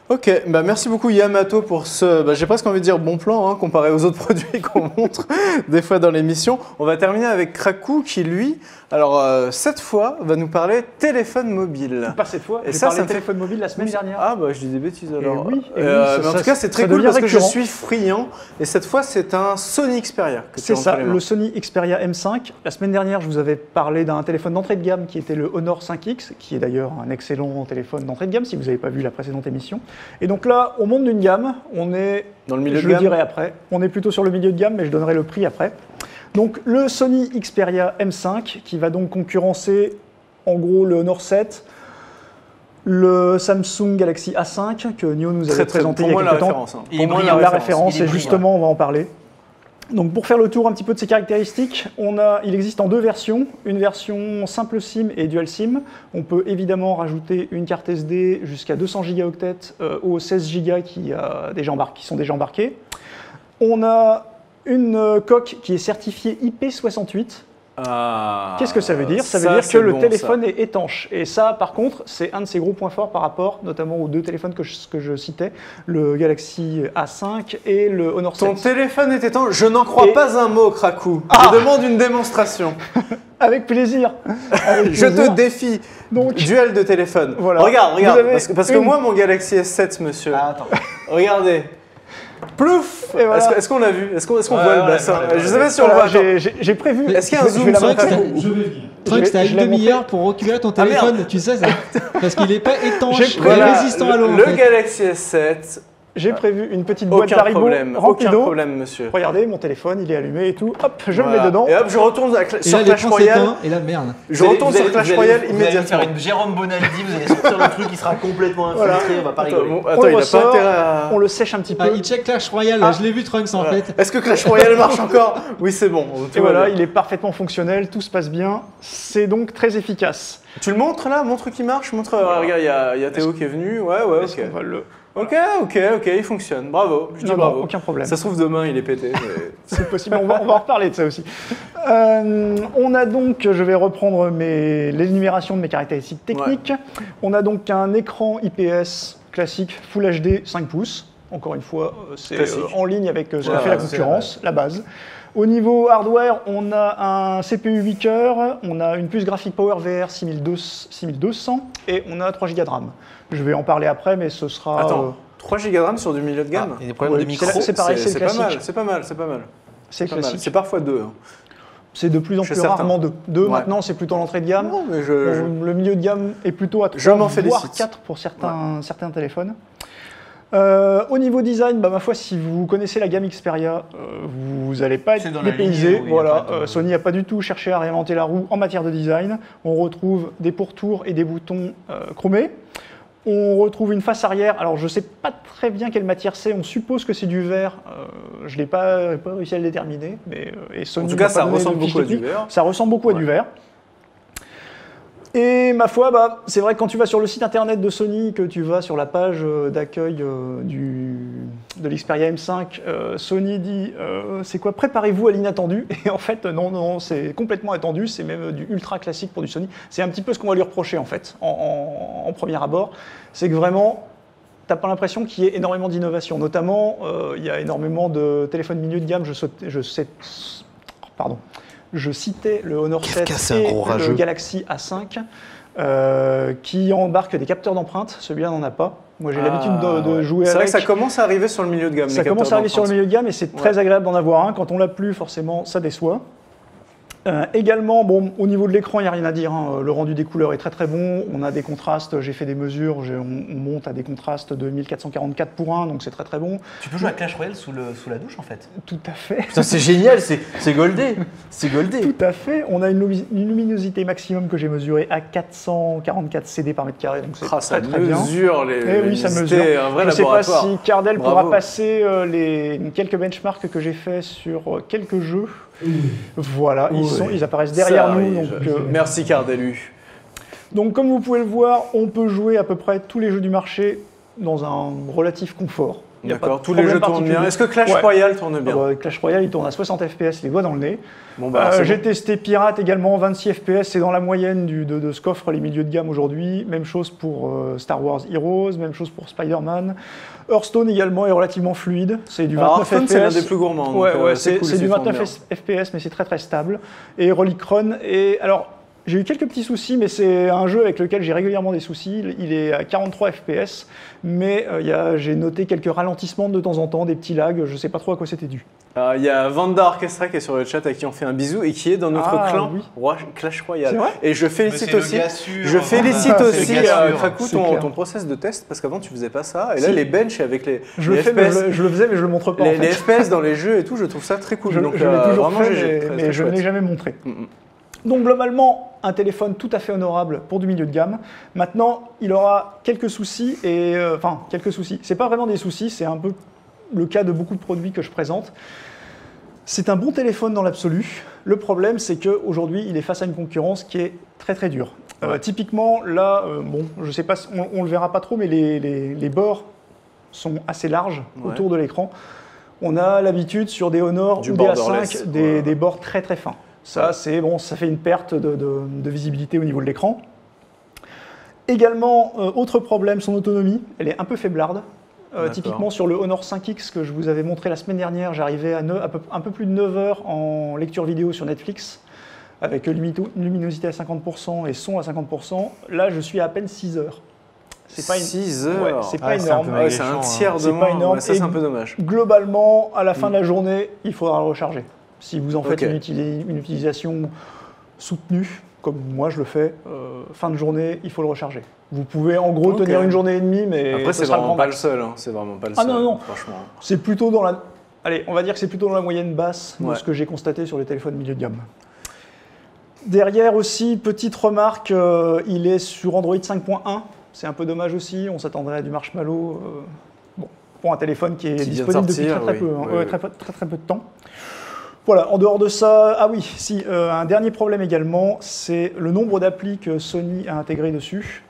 Ok, merci beaucoup Yamato pour ce, j'ai presque envie de dire bon plan comparé aux autres produits qu'on montre des fois dans l'émission. On va terminer avec Krakou qui lui, alors cette fois, va nous parler téléphone mobile. Pas cette fois, et j'ai ça, parlé ça téléphone mobile la semaine dernière. Ah je dis des bêtises alors. Oui, mais en tout cas c'est très cool parce que je suis friand et cette fois c'est un Sony Xperia. C'est ça, le Sony Xperia M5. La semaine dernière je vous avais parlé d'un téléphone d'entrée de gamme qui était le Honor 5X, qui est d'ailleurs un excellent téléphone d'entrée de gamme si vous n'avez pas vu la précédente émission. Et donc là, on monte d'une gamme, on est, dans le milieu je le dirai après, on est plutôt sur le milieu de gamme, mais je donnerai le prix après. Donc le Sony Xperia M5 qui va donc concurrencer en gros le Honor 7, le Samsung Galaxy A5 que Nio nous avait présenté il y a quelques temps. Pour moi la référence, et justement on va en parler. Donc pour faire le tour un petit peu de ses caractéristiques, il existe en deux versions, une version simple SIM et dual SIM. On peut évidemment rajouter une carte SD jusqu'à 200 gigaoctets aux 16 Go qui sont déjà embarqués. On a une coque qui est certifiée IP68. Qu'est-ce que ça veut dire? Ça veut dire que le téléphone est étanche. Et ça, par contre, c'est un de ses gros points forts par rapport notamment aux deux téléphones que je citais, le Galaxy A5 et le Honor 7. Ton téléphone est étanche? Je n'en crois pas un mot, Krakou. Je demande une démonstration. Avec plaisir. Je te défie. Donc, duel de téléphone. Voilà. Regarde. Parce que moi, mon Galaxy S7, monsieur. Attends. Regardez. Plouf. Voilà. Est-ce qu'on l'a vu? Est-ce qu'on voit le bassin? Je sais pas si on le voit. J'ai prévu. Est-ce qu'il y a un zoom sur le Je vais venir. Trunks, t'as une demi-heure pour récupérer ton téléphone, tu sais ça? Parce qu'il n'est pas étanche et résistant à l'eau. Le Galaxy S7. J'ai prévu une petite boîte d'Haribo remplie d'eau. Aucun problème, monsieur. Regardez, mon téléphone, il est allumé et tout. Hop, je le mets dedans. Et hop, je retourne sur Clash Royale. Et là, merde. Je retourne sur Clash Royale immédiatement. Vous allez faire une Jérôme Bonaldi, vous allez sortir le truc, il sera complètement infiltré, on va pas rigoler. Attends, il a pas intérêt à... On le sèche un petit peu. Il check Clash Royale, je l'ai vu Trunks en fait. Est-ce que Clash Royale marche encore? Oui, c'est bon. Et voilà, il est parfaitement fonctionnel, tout se passe bien. C'est donc très efficace. Tu le montres là? Montre qu'il marche. Montre. Regarde, il y a Théo qui est venu. Ouais, ok. Ok, il fonctionne. Bravo. Je dis bravo. Aucun problème. Ça se trouve demain, il est pété. C'est possible. On va en reparler de ça aussi. On a donc, je vais reprendre l'énumération de mes caractéristiques techniques. Ouais. On a donc un écran IPS classique Full HD 5 pouces. Encore une fois, c'est en ligne avec ce que fait la concurrence, la base. Au niveau hardware, on a un CPU 8 cœurs, on a une puce graphique PowerVR 6200 et on a 3 Go de RAM. Je vais en parler après, mais ce sera... Attends, 3 Go de RAM sur du milieu de gamme? Il y a des problèmes de micro. C'est pareil, c'est classique. C'est pas mal. C'est classique. C'est parfois 2. C'est de plus en plus rarement 2. 2 maintenant, c'est plutôt l'entrée de gamme. Non, mais le milieu de gamme est plutôt à 3, voire 4 pour certains téléphones. Au niveau design, ma foi, si vous connaissez la gamme Xperia, vous n'allez pas être dépaysé. Voilà, Sony n'a pas du tout cherché à réinventer la roue en matière de design. On retrouve des pourtours et des boutons chromés. On retrouve une face arrière. Alors, je ne sais pas très bien quelle matière c'est. On suppose que c'est du verre. Je n'ai pas réussi à le déterminer. Mais, et Sony en tout cas, ça ressemble beaucoup à du verre. Ça ressemble beaucoup à du verre. Et ma foi, c'est vrai que quand tu vas sur le site internet de Sony, que tu vas sur la page d'accueil de l'Xperia M5, Sony dit c'est quoi, préparez-vous à l'inattendu. Et en fait, non, c'est complètement attendu, c'est même du ultra classique pour du Sony. C'est un petit peu ce qu'on va lui reprocher en fait, en premier abord. C'est que vraiment, t'as pas l'impression qu'il y ait énormément d'innovation. Notamment, il y a énormément de téléphones milieu de gamme, je citais le Honor 7 et le Galaxy A5 qui embarquent des capteurs d'empreinte. Celui-là n'en a pas. Moi, j'ai l'habitude de jouer avec. C'est vrai que ça commence à arriver sur le milieu de gamme. Ça commence à arriver sur le milieu de gamme et c'est très agréable d'en avoir un. Quand on l'a plus, forcément, ça déçoit. Également, au niveau de l'écran, il n'y a rien à dire. Le rendu des couleurs est très très bon. On a des contrastes, j'ai fait des mesures, on monte à des contrastes de 1444 pour 1, donc c'est très très bon. Tu peux jouer à Clash Royale sous la douche en fait. Tout à fait. Putain, c'est génial, c'est goldé. C'est goldé. Tout à fait. On a une luminosité maximum que j'ai mesurée à 444 CD par mètre carré, donc c'est très très bien. Oui, ça mesure. Un vrai je ne sais pas si Cardel pourra Bravo. passer les quelques benchmarks que j'ai fait sur quelques jeux. Voilà, ils apparaissent derrière nous. Donc, merci Cardelu. Donc comme vous pouvez le voir, on peut jouer à peu près tous les jeux du marché dans un relatif confort. D'accord, tous les jeux tournent bien. Est-ce que Clash Royale tourne bien? Clash Royale, il tourne à 60 FPS, les doigts dans le nez. Bon, j'ai testé Pirate également, 26 FPS, c'est dans la moyenne de ce qu'offrent les milieux de gamme aujourd'hui. Même chose pour Star Wars Heroes, même chose pour Spider-Man. Hearthstone également est relativement fluide, c'est du 29 FPS. C'est l'un des plus gourmands. C'est cool, du 29 FPS, mais c'est très stable. Et Relic Run, alors j'ai eu quelques petits soucis, mais c'est un jeu avec lequel j'ai régulièrement des soucis. Il est à 43 FPS, mais j'ai noté quelques ralentissements de temps en temps, des petits lags, je ne sais pas trop à quoi c'était dû. Il y a Vanda Orchestra qui est sur le chat, à qui on fait un bisou, et qui est dans notre clan Clash Royale. Et je félicite aussi, Krakou, ton process de test, parce qu'avant tu faisais pas ça, et là les benches avec les je le faisais, mais je le montre pas. Les FPS dans les jeux et tout, je trouve ça très cool. Je l'ai toujours fait, mais je ne l'ai jamais montré. Donc globalement, un téléphone tout à fait honorable pour du milieu de gamme. Maintenant, il aura quelques soucis, quelques soucis. C'est pas vraiment des soucis, c'est un peu le cas de beaucoup de produits que je présente. C'est un bon téléphone dans l'absolu. Le problème, c'est qu'aujourd'hui, il est face à une concurrence qui est très dure. Typiquement, là, je sais pas, on le verra pas trop, mais les bords sont assez larges autour de l'écran. On a l'habitude sur des Honor ou des A5, des bords très fins. Ça, ça fait une perte de visibilité au niveau de l'écran. Également, autre problème, son autonomie, elle est un peu faiblarde. Typiquement sur le Honor 5X que je vous avais montré la semaine dernière, j'arrivais à un peu plus de 9 heures en lecture vidéo sur Netflix, avec luminosité à 50% et son à 50%. Là, je suis à peine 6 heures. C'est pas 6 heures. C'est pas énorme. C'est un tiers de moins. Ça, c'est un peu dommage. Globalement, à la fin de la journée, il faudra le recharger. Si vous en faites une utilisation soutenue, comme moi je le fais, fin de journée, il faut le recharger. Vous pouvez en gros tenir une journée et demie, mais après c'est vraiment pas le seul. C'est vraiment pas le seul. Non, franchement. C'est plutôt dans la. Allez, on va dire que c'est plutôt dans la moyenne basse de ce que j'ai constaté sur les téléphones milieu de gamme. Derrière aussi, petite remarque, il est sur Android 5.1. C'est un peu dommage aussi. On s'attendrait à du marshmallow. Pour un téléphone qui est disponible depuis très peu de temps. Voilà, en dehors de ça, un dernier problème également, c'est le nombre d'applis que Sony a intégré dessus.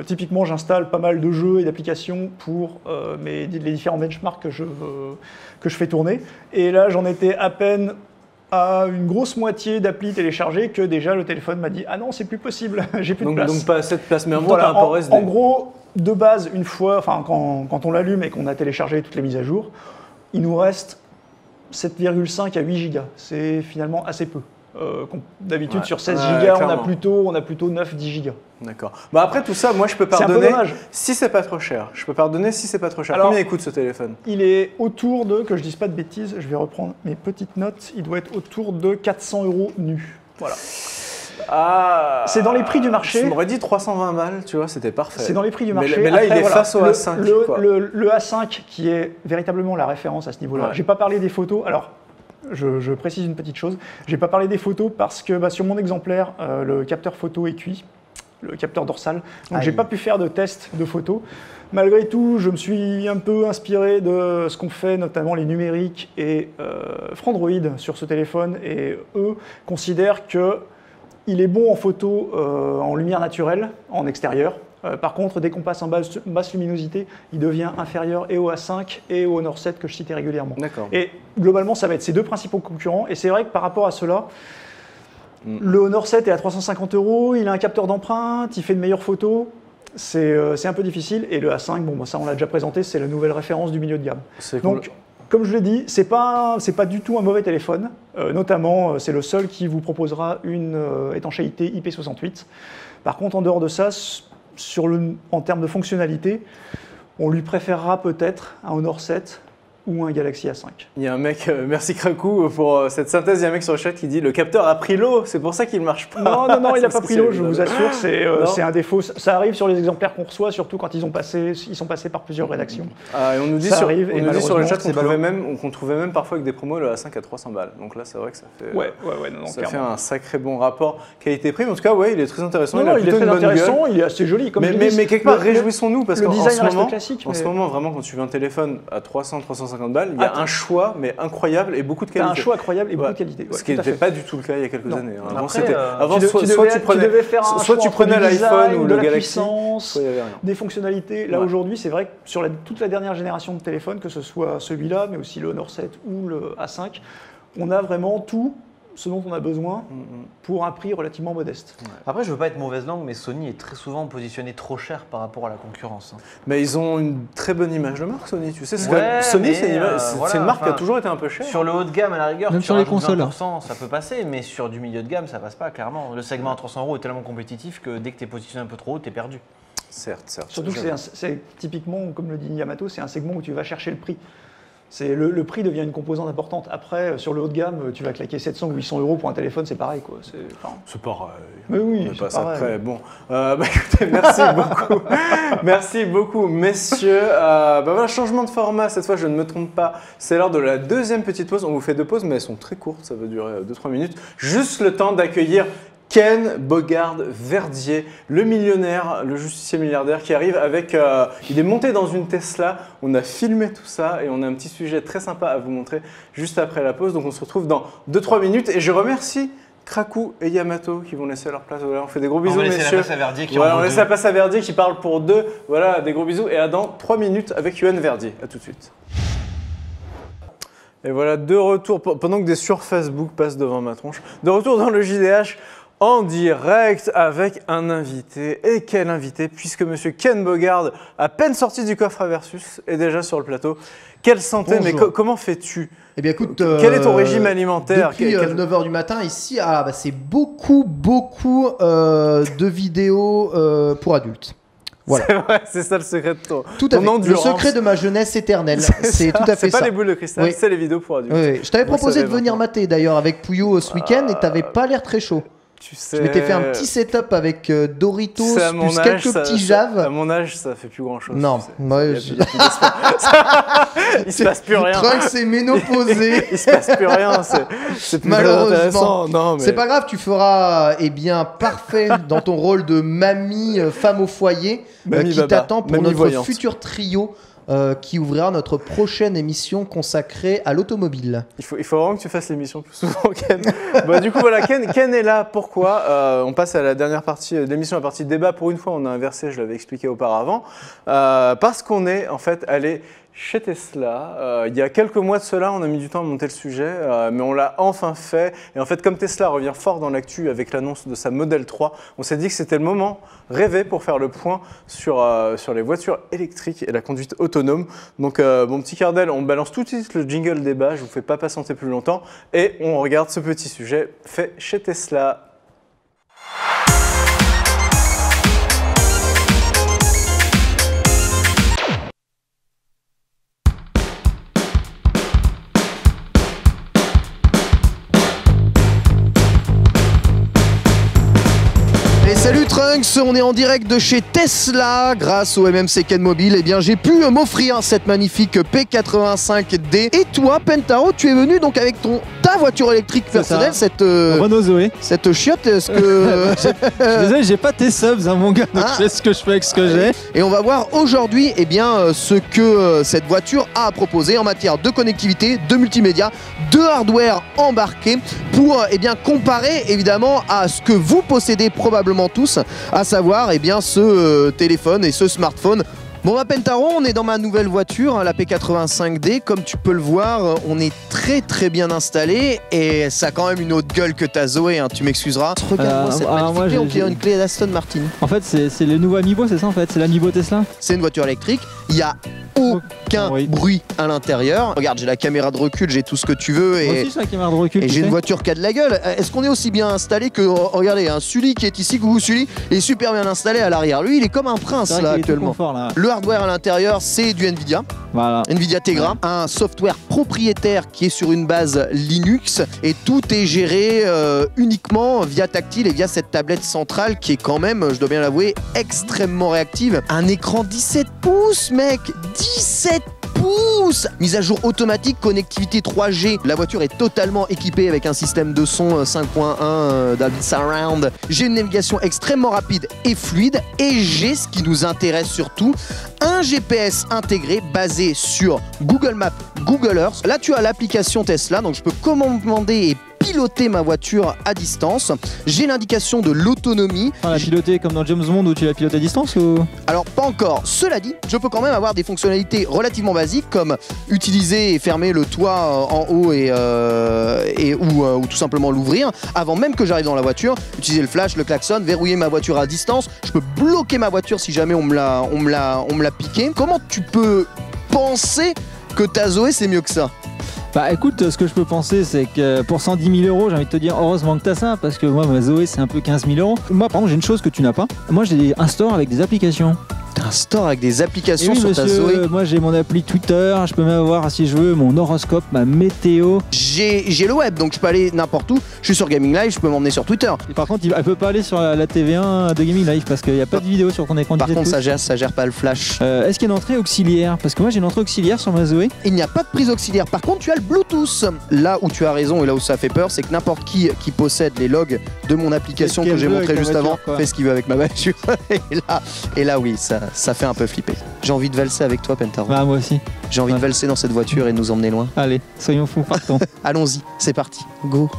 Typiquement, j'installe pas mal de jeux et d'applications pour les différents benchmarks que je fais tourner. Et là, j'en étais à peine à une grosse moitié d'applis téléchargées que déjà le téléphone m'a dit « Ah non, c'est plus possible, j'ai plus de place ». Donc pas assez de place, mais en gros, de base, une fois, quand on l'allume et qu'on a téléchargé toutes les mises à jour, il nous reste 7,5 à 8 gigas. C'est finalement assez peu. D'habitude, sur 16 gigas, on a plutôt 9-10 gigas. D'accord. Après tout ça, moi, je peux pardonner si c'est pas trop cher. Alors, combien il coûte ce téléphone? Il est autour de, que je dise pas de bêtises, je vais reprendre mes petites notes, il doit être autour de 400 € nus. Voilà. C'est dans les prix du marché. Je m'aurais dit 320 balles, tu vois, c'était parfait. C'est dans les prix du marché. Mais là, après, il est face au A5. Le A5 qui est véritablement la référence à ce niveau-là. J'ai pas parlé des photos. Alors, je précise une petite chose. J'ai pas parlé des photos parce que sur mon exemplaire, le capteur photo est cuit, le capteur dorsal. Donc, j'ai pas pu faire de test de photos. Malgré tout, je me suis un peu inspiré de ce qu'ont fait notamment les numériques et Frandroid sur ce téléphone. Et eux considèrent que il est bon en photo en lumière naturelle, en extérieur. Par contre, dès qu'on passe en basse luminosité, il devient inférieur et au A5 et au Honor 7 que je citais régulièrement. Et globalement, ça va être ces deux principaux concurrents. Et c'est vrai que par rapport à cela, le Honor 7 est à 350 €, il a un capteur d'empreinte, il fait de meilleures photos. C'est un peu difficile. Et le A5, ça on l'a déjà présenté, c'est la nouvelle référence du milieu de gamme. Donc, comme je l'ai dit, c'est pas du tout un mauvais téléphone. Notamment, c'est le seul qui vous proposera une étanchéité IP68. Par contre, en dehors de ça, en termes de fonctionnalité, on lui préférera peut-être un Honor 7 ou un Galaxy A5. Il y a un mec, merci Krakou pour cette synthèse, il y a un mec sur le chat qui dit le capteur a pris l'eau, c'est pour ça qu'il ne marche pas. Non, il n'a pas pris l'eau, je vous assure, c'est un défaut. Ça arrive sur les exemplaires qu'on reçoit, surtout quand ils sont passés par plusieurs rédactions. Et on nous dit sur le chat qu'on trouvait même parfois avec des promos le A5 à 300 balles. Donc là, c'est vrai que ça fait, ça fait un sacré bon rapport qualité-prix. En tout cas, il est très intéressant. Il est très intéressant, il est assez joli. Mais quelque part, réjouissons-nous parce qu'en ce moment, vraiment, quand tu veux un téléphone à 300-350 250 balles, il y a un choix mais incroyable et beaucoup de qualité. Un choix incroyable et beaucoup de qualité. Ce qui n'était pas du tout le cas il y a quelques années. Avant, soit tu prenais l'iPhone ou le Galaxy, soit il y avait rien. Des fonctionnalités. Là aujourd'hui, c'est vrai que sur toute la dernière génération de téléphones, que ce soit celui-là, mais aussi le Honor 7 ou le A5, on a vraiment tout ce dont on a besoin pour un prix relativement modeste. Après, je veux pas être mauvaise langue, mais Sony est très souvent positionné trop cher par rapport à la concurrence. Mais ils ont une très bonne image de marque, Sony. Tu sais, Sony, c'est une marque qui a toujours été un peu chère. Sur le haut de gamme, à la rigueur, même sur les consoles, 20%, ça peut passer, mais sur du milieu de gamme, ça passe pas, clairement. Le segment à 300 € est tellement compétitif que dès que tu es positionné un peu trop haut, tu es perdu. Certes. Surtout que c'est typiquement, comme le dit Yamato, c'est un segment où tu vas chercher le prix. Le prix devient une composante importante. Après, sur le haut de gamme, tu vas claquer 700 ou 800 € pour un téléphone, c'est pareil, quoi. C'est pareil. Mais oui, c'est pareil. Après, bon, écoutez, merci beaucoup. Merci beaucoup, messieurs. Voilà, changement de format. Cette fois, je ne me trompe pas. C'est l'heure de la deuxième petite pause. On vous fait 2 pauses, mais elles sont très courtes. Ça va durer 2-3 minutes. Juste le temps d'accueillir Ken Bogard-Verdier, le millionnaire, le justicier milliardaire qui arrive avec… il est monté dans une Tesla, on a filmé tout ça et on a un petit sujet très sympa à vous montrer juste après la pause. Donc on se retrouve dans 2-3 minutes et je remercie Krakou et Yamato qui vont laisser leur place. Voilà, on fait des gros bisous, messieurs. On laisse la place à Verdier qui on laisse la place à Verdier qui parle pour 2. Voilà, des gros bisous et à dans 3 minutes avec Yoann Verdier. À tout de suite. Et voilà, de retour, pendant que des sur Facebook passent devant ma tronche, de retour dans le JDH. En direct avec un invité. Et quel invité, puisque monsieur Ken Bogard, à peine sorti du coffre à Versus, est déjà sur le plateau. Quelle santé, bonjour. Mais comment fais-tu? Eh bien écoute, quel est ton régime alimentaire? Depuis 9h du matin, ici, c'est beaucoup de vidéos pour adultes. Voilà. C'est vrai, c'est ça le secret de ton endurance. Le secret de ma jeunesse éternelle. C'est tout à fait ça. C'est pas les boules de cristal, c'est les vidéos pour adultes. Oui. Je t'avais proposé de venir mater d'ailleurs avec Pouillot ce week-end et t'avais pas l'air très chaud. Tu sais, je m'étais fait un petit setup avec Doritos plus quelques petits javes. À mon âge, ça fait plus grand chose. Non, moi il se passe plus rien. Trunks c'est ménopausé. Il se passe plus rien. C'est plus intéressant. Non, mais... C'est pas grave, tu feras parfait dans ton rôle de mamie, femme au foyer, qui t'attend pour notre futur trio. Qui ouvrira notre prochaine émission consacrée à l'automobile. Il faut vraiment que tu fasses l'émission plus souvent, Ken. Du coup, voilà, Ken est là. Pourquoi on passe à la dernière partie de l'émission, la partie débat. Pour une fois, on a inversé, je l'avais expliqué auparavant. Parce qu'on est en fait allé chez Tesla. Il y a quelques mois de cela, on a mis du temps à monter le sujet, mais on l'a enfin fait. Et en fait, comme Tesla revient fort dans l'actu avec l'annonce de sa Model 3, on s'est dit que c'était le moment rêvé pour faire le point sur les voitures électriques et la conduite autonome. Donc, mon petit Cardel, on balance tout de suite le jingle débat, je ne vous fais pas patienter plus longtemps, et on regarde ce petit sujet fait chez Tesla. Salut Trunks, on est en direct de chez Tesla grâce au MMC Ken Mobile. Eh bien j'ai pu m'offrir cette magnifique P85D. Et toi Pentaro, tu es venu donc avec ta voiture électrique personnelle, cette Renault Zoé. Cette chiotte, est-ce que... Je suis désolé, j'ai pas tes subs mon gars, donc je fais ce que je fais avec ce que j'ai. Et on va voir aujourd'hui ce que cette voiture a à proposer en matière de connectivité, de multimédia, de hardware embarqué pour comparer évidemment à ce que vous possédez probablement tous, à savoir ce téléphone et ce smartphone. Bon Pentaro, on est dans ma nouvelle voiture, la P85D. Comme tu peux le voir, on est très bien installé et ça a quand même une autre gueule que ta Zoé, tu m'excuseras. Regarde-moi cette magnifique on dirait une clé d'Aston Martin. En fait, c'est le nouveau Amiibo, c'est ça en fait? C'est l'Amiibo Tesla? C'est une voiture électrique, il y a aucun bruit à l'intérieur. Regarde, j'ai la caméra de recul, j'ai tout ce que tu veux. Moi aussi j'ai la caméra de recul. Et j'ai une voiture qui a de la gueule. Est-ce qu'on est aussi bien installé que, regardez, Sully qui est ici, coucou Sully, il est super bien installé à l'arrière. Lui, il est comme un prince là actuellement. Confort, là. Le hardware à l'intérieur, c'est du Nvidia. Voilà. Nvidia Tegra, un software propriétaire qui est sur une base Linux et tout est géré uniquement via tactile et via cette tablette centrale qui est quand même, je dois bien l'avouer, extrêmement réactive. Un écran 17 pouces, mec, 17 pouces. Mise à jour automatique, connectivité 3G. La voiture est totalement équipée avec un système de son 5.1 Dolby Surround. J'ai une navigation extrêmement rapide et fluide. Et j'ai, ce qui nous intéresse surtout, un GPS intégré basé sur Google Maps, Google Earth. Là, tu as l'application Tesla, donc je peux commander et piloter ma voiture à distance. J'ai l'indication de l'autonomie. La piloter comme dans James Bond où tu la pilotes à distance ou... Alors pas encore. Cela dit, je peux quand même avoir des fonctionnalités relativement basiques comme utiliser et fermer le toit en haut ou tout simplement l'ouvrir avant même que j'arrive dans la voiture. Utiliser le flash, le klaxon, verrouiller ma voiture à distance. Je peux bloquer ma voiture si jamais on me l'a piqué. Comment tu peux penser que ta Zoé c'est mieux que ça? Bah écoute, ce que je peux penser, c'est que pour 110 000 euros, j'ai envie de te dire heureusement que t'as ça, parce que moi, ma Zoé, c'est un peu 15 000 euros. Moi, par contre, j'ai une chose que tu n'as pas. Moi, j'ai un store avec des applications. T'as un store avec des applications sur ta monsieur, Zoé? Moi, j'ai mon appli Twitter, je peux même avoir, si je veux, mon horoscope, ma météo. J'ai le web, donc je peux aller n'importe où. Je suis sur Gaming Live, je peux m'emmener sur Twitter. Et par contre, elle peut pas aller sur la TV1 de Gaming Live, parce qu'il n'y a pas de vidéo sur ton écran. Par contre, ça gère pas le flash. Est-ce qu'il y a une entrée auxiliaire? Parce que moi, j'ai une entrée auxiliaire sur ma Zoé. Il n'y a pas de prise auxiliaire. Par contre, tu as le Bluetooth. Là où tu as raison et là où ça fait peur, c'est que n'importe qui possède les logs de mon application que j'ai montré juste avant fait ce qu'il veut avec ma voiture. et là, oui, ça fait un peu flipper. J'ai envie de valser avec toi, Pentaro. Bah, moi aussi. J'ai envie de valser dans cette voiture et de nous emmener loin. Allez, soyons fous, partons. Allons-y, c'est parti. Go.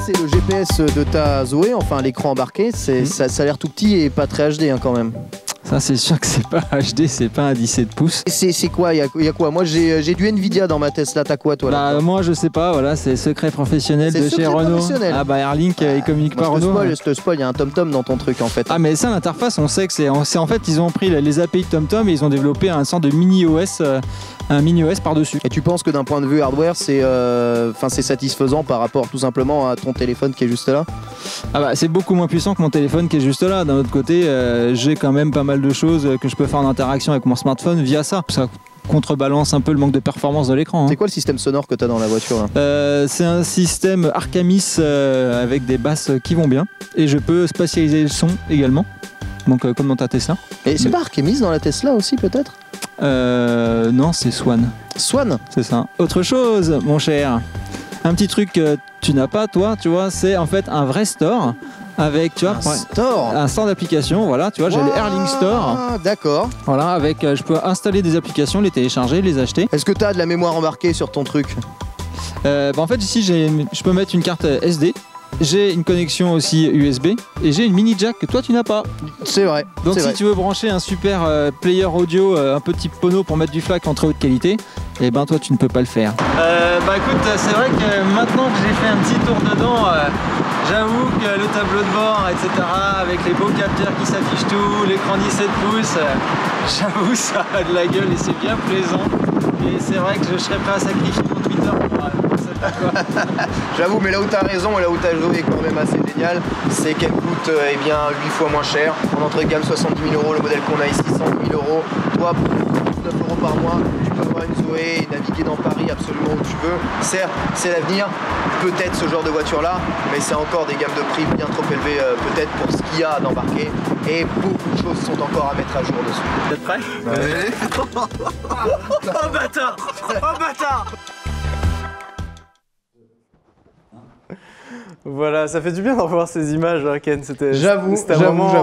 C'est le GPS de ta Zoé, enfin l'écran embarqué, ça a l'air tout petit et pas très HD hein, quand même. Ça c'est sûr que c'est pas HD, c'est pas un 17 pouces. C'est quoi, il y a quoi? Moi j'ai du Nvidia dans ma Tesla, t'as quoi toi là? Bah moi je sais pas, voilà, c'est secret professionnel de chez Renault. Ah bah Airlink, ils communiquent pas Renault. Je te spoil, il y a un TomTom dans ton truc en fait. Ah mais ça l'interface, on sait que c'est en fait ils ont pris les API de TomTom et ils ont développé un sort de mini OS, un mini OS par-dessus. Et tu penses que d'un point de vue hardware c'est satisfaisant par rapport tout simplement à ton téléphone qui est juste là? Ah bah c'est beaucoup moins puissant que mon téléphone qui est juste là. D'un autre côté, j'ai quand même pas mal de choses que je peux faire en interaction avec mon smartphone via ça. Ça contrebalance un peu le manque de performance de l'écran. Hein. C'est quoi le système sonore que tu as dans la voiture là? C'est un système Arcamis avec des basses qui vont bien. Et je peux spatialiser le son également. Donc comme dans ta Tesla. Et c'est pas Arcamis dans la Tesla aussi peut-être? Non, c'est Swan. Swan? C'est ça. Autre chose, mon cher. Un petit truc que tu n'as pas, toi, tu vois, c'est en fait un vrai store avec, tu vois, un store d'applications. Voilà, tu vois, j'ai les Airlink Store. D'accord. Voilà, avec, je peux installer des applications, les télécharger, les acheter. Est-ce que tu as de la mémoire embarquée sur ton truc? En fait, ici, je peux mettre une carte SD. J'ai une connexion aussi USB et j'ai une mini jack que toi tu n'as pas. C'est vrai. Donc si tu veux brancher un super player audio un peu type Pono pour mettre du FLAC en très haute qualité, et ben toi tu ne peux pas le faire. Bah écoute, c'est vrai que maintenant que j'ai fait un petit tour dedans, j'avoue que le tableau de bord, etc., avec les beaux capteurs qui s'affichent tout, l'écran 17 pouces, j'avoue ça a de la gueule et c'est bien plaisant. Et c'est vrai que je serais prêt à sacrifier mon Twitter pour cette quoi. J'avoue, mais là où t'as raison et là où ta Zoé est quand même assez géniale, c'est qu'elle coûte 8 fois moins cher. En entrée de gamme 70 000 euros, le modèle qu'on a ici 100 000 euros. Toi, pour 19 euros par mois, tu peux avoir une Zoé et naviguer dans Paris absolument où tu veux. Certes, c'est l'avenir, peut-être ce genre de voiture-là, mais c'est encore des gammes de prix bien trop élevées peut-être pour ce qu'il y a d'embarqué. Et beaucoup de choses sont encore à mettre à jour dessus. Vous êtes prêts? Oh bâtard! Oh bâtard! Voilà, ça fait du bien d'en revoir ces images, hein, Ken. J'avoue.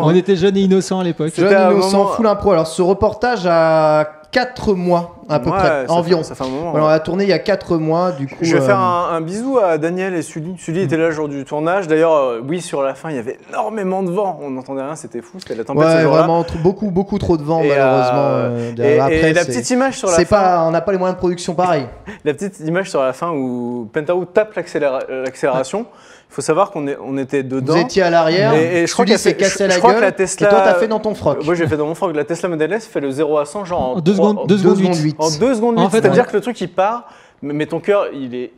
On était jeunes et innocents à l'époque. Jeunes innocents, full impro. Alors ce reportage a 4 mois à peu près, environ. Ça fait un moment. Voilà, on a tourné il y a 4 mois, du coup. Je vais faire un bisou à Daniel et Sully. Sully était là le jour du tournage. D'ailleurs, oui, sur la fin, il y avait énormément de vent. On n'entendait rien, c'était fou. C'était la tempête ce jour-là. Vraiment, beaucoup trop de vent, malheureusement. Et la petite image sur la fin. On n'a pas les moyens de production pareil. La petite image sur la fin où Pentaro tape l'accélération. Il faut savoir qu'on était dedans. Vous étiez à l'arrière, et je crois qu'elle s'est cassé la gueule, la Tesla, et toi t'as fait dans ton froc. Moi j'ai fait dans mon froc. La Tesla Model S fait le 0 à 100 genre en 2 secondes 8. En 2 secondes 8. En fait, c'est-à-dire que le truc il part, mais ton cœur, il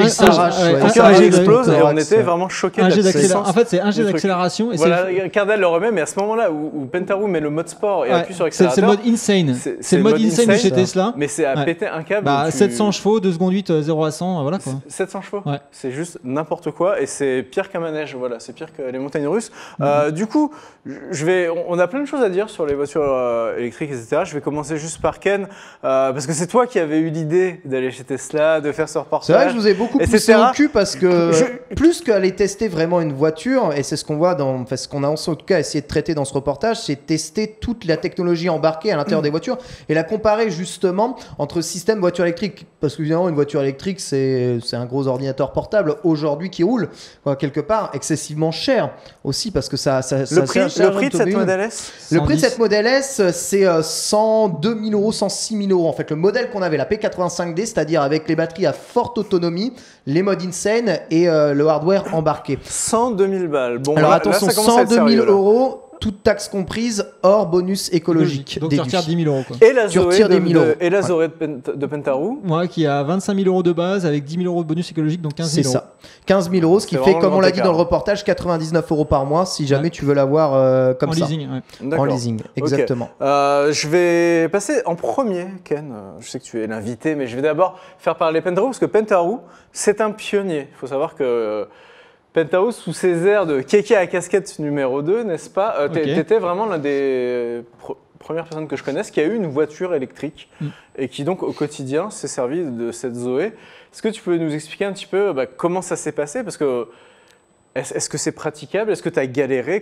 s'arrache. Ton cœur, il explose et on était vraiment choqués de la puissance. En fait, c'est un jet d'accélération. Voilà, Cardell le remet, mais à ce moment-là où Pentaru met le mode sport et appuie sur l'accélérateur. C'est le mode insane. C'est le mode insane chez Tesla. Mais c'est à péter un câble. 700 chevaux, 2 secondes 8, 0 à 100, voilà quoi. 700 chevaux, c'est juste n'importe quoi et c'est pire qu'un manège, voilà, c'est pire que les montagnes russes. Du coup, on a plein de choses à dire sur les voitures électriques, etc. Je vais commencer juste par Ken, parce que c'est toi qui avais eu l'idée d'aller chez Tesla, de faire ce reportage. C'est vrai que je vous ai beaucoup poussé au cul parce que plus qu'aller tester vraiment une voiture, et c'est ce qu'on voit ce qu'on a en tout cas essayé de traiter dans ce reportage, c'est tester toute la technologie embarquée à l'intérieur des voitures et la comparer justement entre système voiture électrique, parce que évidemment une voiture électrique c'est un gros ordinateur portable aujourd'hui qui roule quelque part excessivement cher aussi parce que le prix de cette Model S, le prix de cette Model S c'est 102 000 euros, 106 000 euros en fait. Le modèle qu'on avait, la P85D, c'est-à-dire avec les batteries à forte autonomie, les modes insane et le hardware embarqué. 102 000 balles. Bon, alors là, attention, là, ça commence à être 102 000 sérieux, euros, toute taxe comprise, hors bonus écologique. Donc tu retires 10 000 euros. Quoi. Et la Zoé de Pentaru. Ouais, qui a 25 000 euros de base avec 10 000 euros de bonus écologique, donc 15 000 euros. C'est ça. 15 000 euros, ce qui fait, comme on l'a dit dans le reportage, 99 euros par mois si jamais tu veux l'avoir comme ça. Leasing, en leasing, exactement. Okay. Je vais passer en premier, Ken. Je sais que tu es l'invité, mais je vais d'abord faire parler Pentaru, parce que Pentaru, c'est un pionnier. Il faut savoir que Pentaru, sous ses airs de kéké à casquette numéro 2, n'est-ce pas, t'étais vraiment l'un des premières personnes que je connaisse qui a eu une voiture électrique et qui donc au quotidien s'est servi de cette Zoé. Est-ce que tu peux nous expliquer un petit peu comment ça s'est passé? Parce que est-ce que c'est praticable? Est-ce que tu as galéré?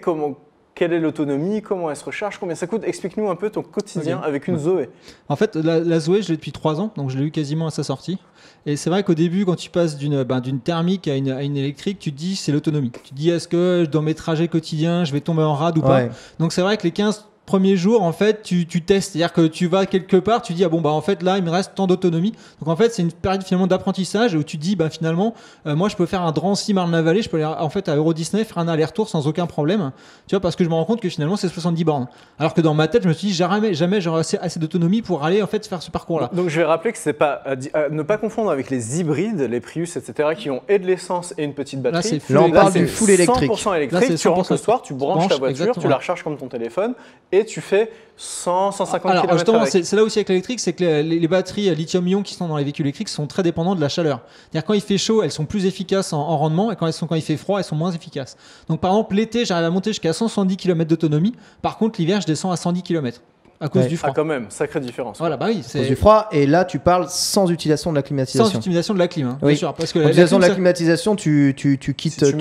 Quelle est l'autonomie? Comment elle se recharge? Combien ça coûte? Explique-nous un peu ton quotidien avec une Zoé. En fait, la Zoé, je l'ai depuis 3 ans, donc je l'ai eu quasiment à sa sortie. Et c'est vrai qu'au début, quand tu passes d'une thermique à une électrique, tu te dis c'est l'autonomie. Tu te dis est-ce que dans mes trajets quotidiens, je vais tomber en rade ou pas? Donc c'est vrai que les 15 premiers jours, en fait, tu testes. C'est-à-dire que tu vas quelque part, tu dis en fait là, il me reste tant d'autonomie. Donc en fait, c'est une période finalement d'apprentissage où tu dis finalement, moi je peux faire un Drancy-Marne-la-Vallée, je peux aller en fait à Euro Disney faire un aller-retour sans aucun problème. Tu vois, parce que je me rends compte que finalement c'est 70 bornes. Alors que dans ma tête, je me suis dit jamais j'aurai assez d'autonomie pour aller en fait faire ce parcours-là. Donc je vais rappeler que c'est pas ne pas confondre avec les hybrides, les Prius, etc., qui ont et de l'essence et une petite batterie. Là on parle du full électrique. 100% électrique. Là, tu rentres le soir, tu branches ta voiture, tu la recharges comme ton téléphone. Et tu fais 100-150 km justement, c'est là aussi avec l'électrique, c'est que les batteries lithium-ion qui sont dans les véhicules électriques sont très dépendantes de la chaleur. C'est-à-dire quand il fait chaud, elles sont plus efficaces en rendement et quand il fait froid, elles sont moins efficaces. Donc par exemple, l'été, j'arrive à monter jusqu'à 170 km d'autonomie. Par contre, l'hiver, je descends à 110 km. À cause du froid. Quand même, sacrée différence. Voilà, à cause du froid, et là tu parles sans utilisation de la climatisation. Sans utilisation de la clim, bien sûr. Parce que l'utilisation de la climatisation, tu quittes 20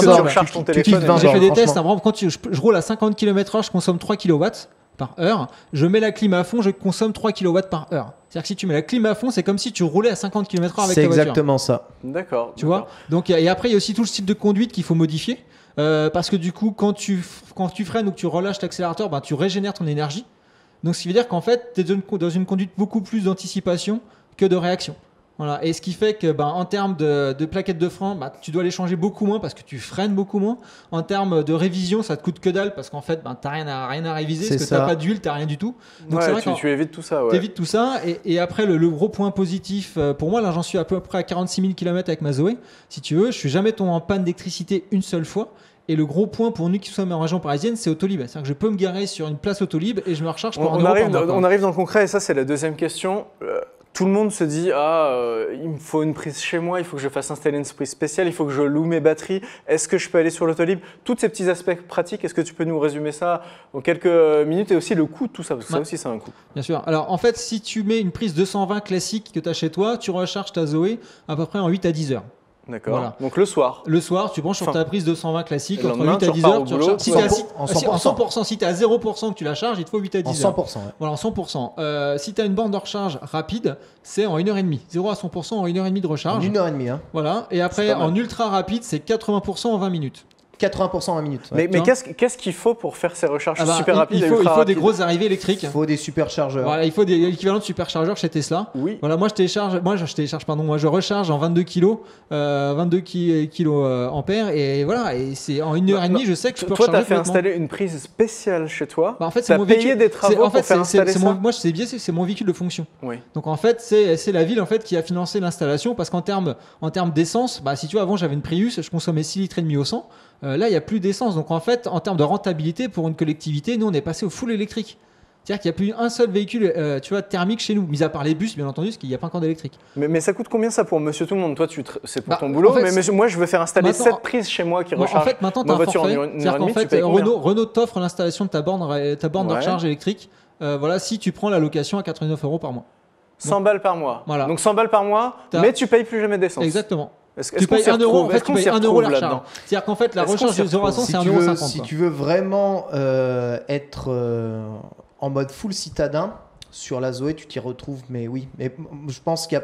bornes. J'ai fait des tests, quand je roule à 50 km/h, je consomme 3 kW par heure. Je mets la clim à fond, je consomme 3 kW par heure. C'est-à-dire que si tu mets la clim à fond, c'est comme si tu roulais à 50 km/h avec ta voiture. C'est exactement ça. D'accord. Tu vois. Donc, et après, il y a aussi tout le style de conduite qu'il faut modifier. Parce que du coup, quand tu freines ou que tu relâches l'accélérateur, tu régénères ton énergie. Donc, ce qui veut dire qu'en fait, tu es dans une conduite beaucoup plus d'anticipation que de réaction. Voilà. Et ce qui fait que, en termes de plaquettes de frein, tu dois les changer beaucoup moins parce que tu freines beaucoup moins. En termes de révision, ça te coûte que dalle parce qu'en fait, tu n'as rien à réviser parce que tu n'as pas d'huile, tu n'as rien du tout. Donc, c'est vrai tu évites tout ça. Tu évites tout ça. Et après, le gros point positif, pour moi, là, j'en suis à peu près à 46 000 km avec ma Zoé. Si tu veux, je suis jamais tombé en panne d'électricité une seule fois. Et le gros point pour nous qui sommes en région parisienne, c'est Autolib. C'est-à-dire que je peux me garer sur une place Autolib et je me recharge pour on arrive dans le concret et ça, c'est la deuxième question. Tout le monde se dit il me faut une prise chez moi, il faut que je fasse installer une prise spéciale, il faut que je loue mes batteries. Est-ce que je peux aller sur l'Autolib? Tous ces petits aspects pratiques, est-ce que tu peux nous résumer ça en quelques minutes et aussi le coût de tout ça? Parce que ça aussi, c'est un coût. Bien sûr. Alors en fait, si tu mets une prise 220 classique que tu as chez toi, tu recharges ta Zoé à peu près en 8 à 10 heures. D'accord. Voilà. Donc le soir. Le soir, tu branches sur ta prise 220 classique entre 8 à 10 heures. Tu recharges. En 100%. Si tu es à 0% que tu la charges, il te faut 8 à 10 heures. En 100%. Voilà, en 100%. Si tu as une borne de recharge rapide, c'est en 1h30. 0 à 100% en 1h30 de recharge. En 1h30. Hein. Voilà. Et après, en ultra rapide, c'est 80% en 20 minutes. 80% en 1 minute. Mais qu'est-ce qu'il faut pour faire ces recharges super rapides il faut des grosses arrivées électriques. Il faut des superchargeurs. Voilà, il faut l'équivalent de superchargeurs chez Tesla. Oui. Voilà, moi je recharge en 22 kg, 22 kA et voilà, et c'est en 1h30, je sais que je peux recharger. Toi, tu as fait installer une prise spéciale chez toi. En fait, tu as payé des travaux pour faire installer ça. Moi, je sais bien, c'est mon véhicule de fonction. Oui. Donc en fait, c'est la ville en fait qui a financé l'installation parce qu'en termes d'essence, si tu vois, avant j'avais une Prius, je consommais 6,5 litres au 100. Là, il n'y a plus d'essence. Donc, en fait, en termes de rentabilité pour une collectivité, nous, on est passé au full électrique. C'est-à-dire qu'il n'y a plus un seul véhicule thermique chez nous, mis à part les bus, bien entendu, parce qu'il n'y a pas encore d'électrique. Mais ça coûte combien ça pour monsieur tout le monde? Toi, c'est pour ton boulot, mais moi, je veux faire installer 7 prises chez moi qui rechargent. En fait, maintenant, tu as un forfait. C'est-à-dire qu'en fait, Renault t'offre l'installation de ta borne de recharge électrique. Voilà, si tu prends la location à 89 € par mois. 100 balles par mois. Voilà. Donc 100 balles par mois, mais tu payes plus jamais d'essence. Exactement. Tu payes 1 euro, en fait, tu payes 1 euro la recharge. C'est-à-dire qu'en fait, la recharge de 0 à 100, c'est 1,50 €. Si tu veux vraiment être en mode full citadin, sur la Zoé, tu t'y retrouves, mais oui. Mais je pense qu'il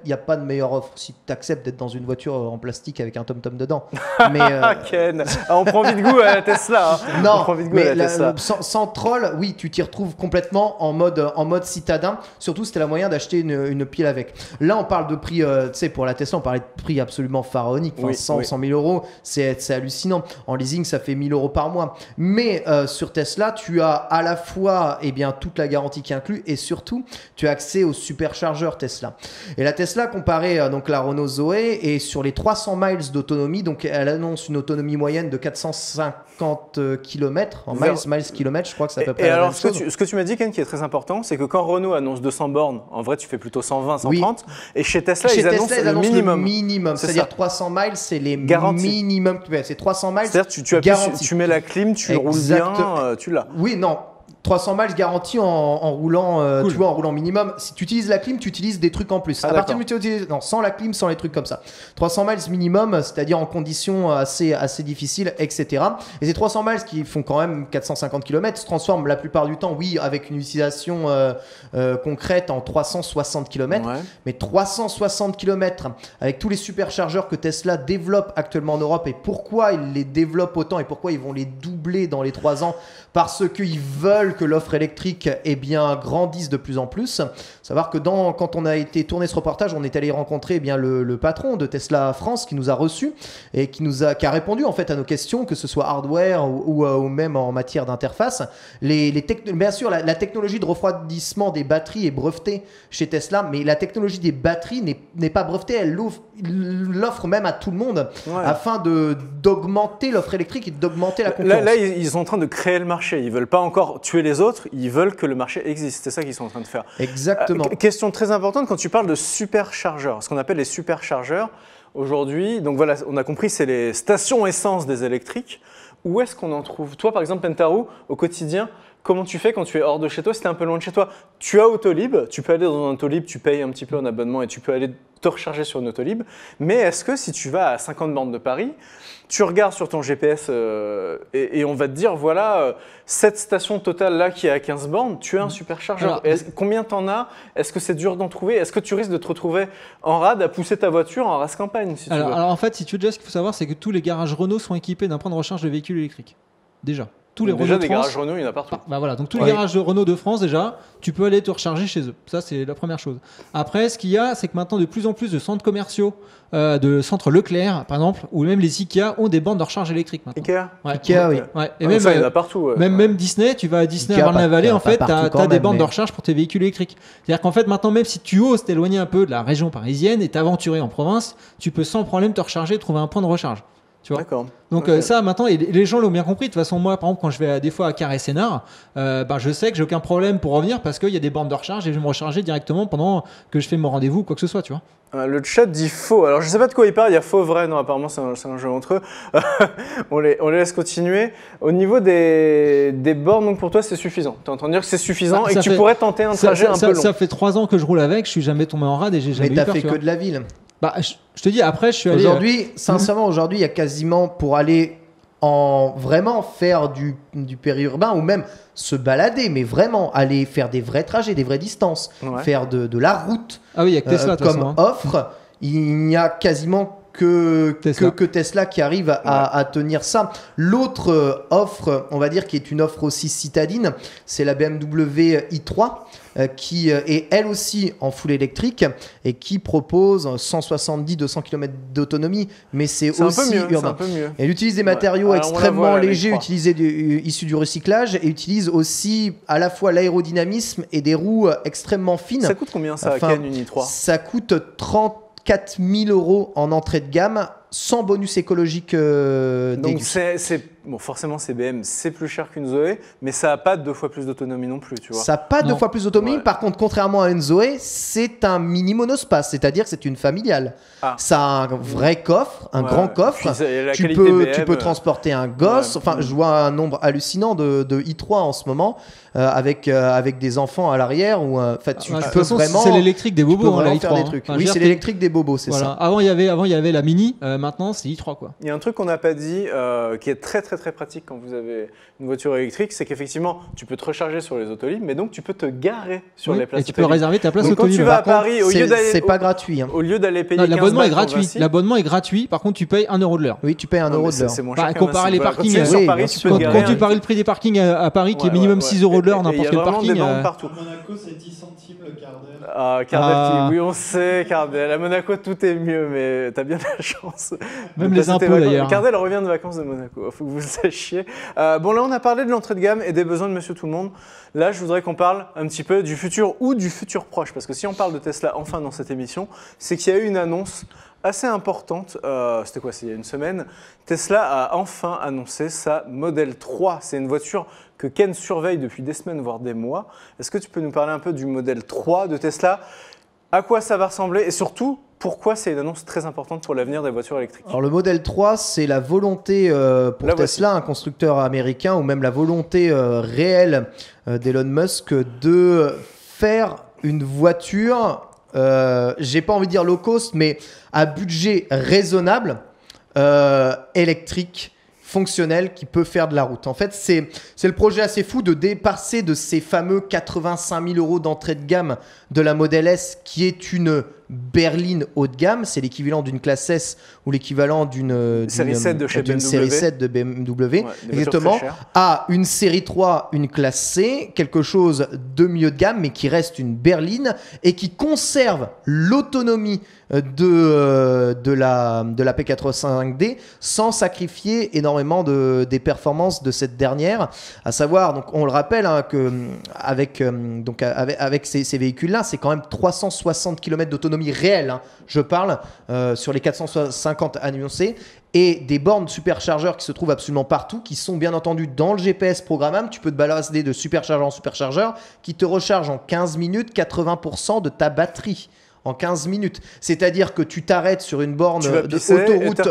n'y a pas de meilleure offre si tu acceptes d'être dans une voiture en plastique avec un tom-tom dedans. Mais, Ken, on prend vite goût à la Tesla. Hein. Non, on prend vite goût à la Tesla. Sans troll, oui, tu t'y retrouves complètement en mode citadin. Surtout, c'était la moyen d'acheter une pile avec. Là, on parle de prix, tu sais, pour la Tesla, on parlait de prix absolument pharaonique. Enfin, 100 000 €, c'est hallucinant. En leasing, ça fait 1 000 € par mois. Mais sur Tesla, tu as à la fois toute la garantie qui est inclue et surtout, tu as accès aux superchargeurs Tesla. Et la Tesla, comparée donc la Renault Zoé, est sur les 300 miles d'autonomie. Donc, elle annonce une autonomie moyenne de 450 km en miles kilomètres. Je crois que c'est à peu près la même chose. Ce que tu m'as dit, Ken, qui est très important, c'est que quand Renault annonce 200 bornes, en vrai, tu fais plutôt 120, 130. Oui. Et chez Tesla, ils annoncent le minimum. C'est-à-dire 300 miles, c'est les minimum. C'est 300 miles. C'est-à-dire tu mets la clim, tu roules bien, tu l'as. Oui, non. 300 miles garantis en roulant, cool. Tu vois, en roulant minimum. Si tu utilises la clim, tu utilises des trucs en plus. À partir du tu utilises, non, sans la clim, sans les trucs comme ça. 300 miles minimum, c'est-à-dire en conditions assez difficiles, etc. Et ces 300 miles qui font quand même 450 km se transforment la plupart du temps, oui, avec une utilisation concrète en 360 km. Ouais. Mais 360 km avec tous les superchargeurs que Tesla développe actuellement en Europe et pourquoi ils les développent autant et pourquoi ils vont les doubler dans les 3 ans parce qu'ils veulent que l'offre électrique grandisse de plus en plus. Savoir que quand on a été tourné ce reportage, on est allé rencontrer le patron de Tesla France qui nous a reçus et qui a répondu en fait à nos questions, que ce soit hardware ou même en matière d'interface. Bien sûr, la technologie de refroidissement des batteries est brevetée chez Tesla, mais la technologie des batteries n'est pas brevetée, elle l'offre même à tout le monde afin d'augmenter l'offre électrique et d'augmenter la concurrence. Là, ils sont en train de créer le marché. Ils ne veulent pas encore tuer les autres, ils veulent que le marché existe. C'est ça qu'ils sont en train de faire. Exactement. Question très importante, quand tu parles de superchargeurs, ce qu'on appelle les superchargeurs, aujourd'hui, donc voilà, on a compris, c'est les stations essence des électriques. Où est-ce qu'on en trouve? Toi, par exemple, Pentaru, au quotidien, comment tu fais quand tu es hors de chez toi, si tu es un peu loin de chez toi? Tu as Autolib, tu peux aller dans un Autolib, tu payes un petit peu en abonnement et tu peux aller te recharger sur une Autolib. Mais est-ce que si tu vas à 50 bornes de Paris, tu regardes sur ton GPS et on va te dire, voilà, cette station totale là qui est à 15 bornes, tu as un superchargeur. Combien t'en as? Est-ce que c'est dur d'en trouver? Est-ce que tu risques de te retrouver en rade à pousser ta voiture en race campagne si tu veux? Alors en fait, si tu veux, déjà, ce qu'il faut savoir, c'est que tous les garages Renault sont équipés d'un point de recharge de véhicules électriques. Déjà. Tous les déjà, des garages Renault, il y en a partout. Voilà, donc tous les garages de Renault de France, déjà, tu peux aller te recharger chez eux. Ça, c'est la première chose. Après, ce qu'il y a, c'est que maintenant, de plus en plus de centres commerciaux, de centres Leclerc, par exemple, ou même les IKEA ont des bornes de recharge électrique maintenant. IKEA, oui. Ouais. Et même, ça, il y en a partout. Même Disney, tu vas à Disney à Marne-la-Vallée, en fait, tu as des bornes de recharge pour tes véhicules électriques. C'est-à-dire qu'en fait, maintenant, même si tu oses t'éloigner un peu de la région parisienne et t'aventurer en province, tu peux sans problème te recharger et trouver un point de recharge. Tu vois. D'accord. Donc ça maintenant, et les gens l'ont bien compris. De toute façon, moi par exemple, quand je vais des fois à Carré Sénart, je sais que j'ai aucun problème pour revenir parce qu'il y a des bornes de recharge et je vais me recharger directement pendant que je fais mon rendez-vous ou quoi que ce soit, tu vois. Le chat dit faux. Alors je sais pas de quoi il parle, il y a faux, vrai, non apparemment c'est un jeu entre eux. on les laisse continuer. Au niveau des bornes, donc pour toi c'est suffisant. Tu es en train de dire que c'est suffisant et que tu pourrais tenter un trajet un peu long. Ça fait 3 ans que je roule avec, je suis jamais tombé en rade et j'ai jamais eu peur. Mais t'as fait que de la ville. Je te dis, après, je suis allé... Sincèrement, aujourd'hui, il y a quasiment pour aller vraiment faire du périurbain ou même se balader, mais vraiment aller faire des vrais trajets, des vraies distances, faire de la route avec Tesla, comme offre, il n'y a quasiment que Tesla qui arrive à tenir ça. L'autre offre, on va dire, qui est une offre aussi citadine, c'est la BMW i3 qui est elle aussi en full électrique et qui propose 170-200 km d'autonomie, mais c'est aussi urbain. Elle utilise des matériaux extrêmement légers issus du recyclage et utilise aussi à la fois l'aérodynamisme et des roues extrêmement fines. Ça coûte combien ça, Ken, une i3 ? Ça coûte 34 000 € en entrée de gamme, sans bonus écologique donc bon, forcément c'est BM, c'est plus cher qu'une Zoé, mais ça n'a pas 2 fois plus d'autonomie non plus, tu vois. Ça n'a pas 2 fois plus d'autonomie, par contre, contrairement à une Zoé, c'est un mini monospace, c'est-à-dire que c'est une familiale. Ça a un vrai coffre, un grand coffre. Tu peux transporter un gosse. Enfin, je vois un nombre hallucinant de i3 en ce moment, avec des enfants à l'arrière. Tu peux vraiment. C'est l'électrique des bobos, la i3. Oui, c'est l'électrique des bobos, c'est ça. Avant, il y avait la Mini. Maintenant, c'est i3, quoi. Il y a un truc qu'on n'a pas dit, qui est très pratique quand vous avez une voiture électrique, c'est qu'effectivement, tu peux te recharger sur les autolibres, mais donc tu peux te garer sur les places. Et tu peux réserver ta place autolibre. Quand tu vas à Paris, c'est pas gratuit. Au lieu d'aller payer 15 l'abonnement est gratuit. L'abonnement est gratuit. Par contre, tu payes 1 € de l'heure. Oui, tu payes 1 € de l'heure. C'est moins cher. Comparer les parkings. Quand tu paries le prix des parkings à Paris, qui est minimum 6 € de l'heure, n'importe quel parking. Partout. À Monaco, c'est 10 centimes le quart d'heure. Ah, Cardel, oui, on sait, Cardel. À Monaco, tout est mieux, mais t'as bien de la chance. Même les impôts, d'ailleurs. Cardel revient de vacances de Monaco, faut que vous le sachiez. Bon, là, on a parlé de l'entrée de gamme et des besoins de Monsieur Tout-le-Monde. Là, je voudrais qu'on parle un petit peu du futur ou du futur proche, parce que si on parle de Tesla enfin dans cette émission, c'est qu'il y a eu une annonce assez importante. C'était quoi, c'est il y a une semaine. Tesla a enfin annoncé sa Model 3. C'est une voiture que Ken surveille depuis des semaines, voire des mois. Est-ce que tu peux nous parler un peu du Model 3 de Tesla ? À quoi ça va ressembler et surtout, pourquoi c'est une annonce très importante pour l'avenir des voitures électriques ? Alors le Model 3, c'est la volonté pour Tesla, un constructeur américain, ou même la volonté réelle d'Elon Musk de faire une voiture, j'ai pas envie de dire low cost, mais à budget raisonnable, électrique, fonctionnel, qui peut faire de la route. En fait, c'est le projet assez fou de dépasser de ces fameux 85 000 € d'entrée de gamme de la Model S, qui est une berline haut de gamme. C'est l'équivalent d'une classe S ou l'équivalent d'une série 7 de chez BMW. Série 7 de BMW, exactement, à une série 3, une classe C, quelque chose de milieu de gamme, mais qui reste une berline et qui conserve l'autonomie de la P85D sans sacrifier énormément des performances de cette dernière. À savoir, donc on le rappelle, avec ces véhicules-là, c'est quand même 360 km d'autonomie réelle, je parle, sur les 450 annoncés, et des bornes superchargeurs qui se trouvent absolument partout, qui sont bien entendu dans le GPS programmable. Tu peux te balader de superchargeur en superchargeur, qui te recharge en 15 minutes 80% de ta batterie. En 15 minutes. C'est-à-dire que tu t'arrêtes sur une borne d'autoroute,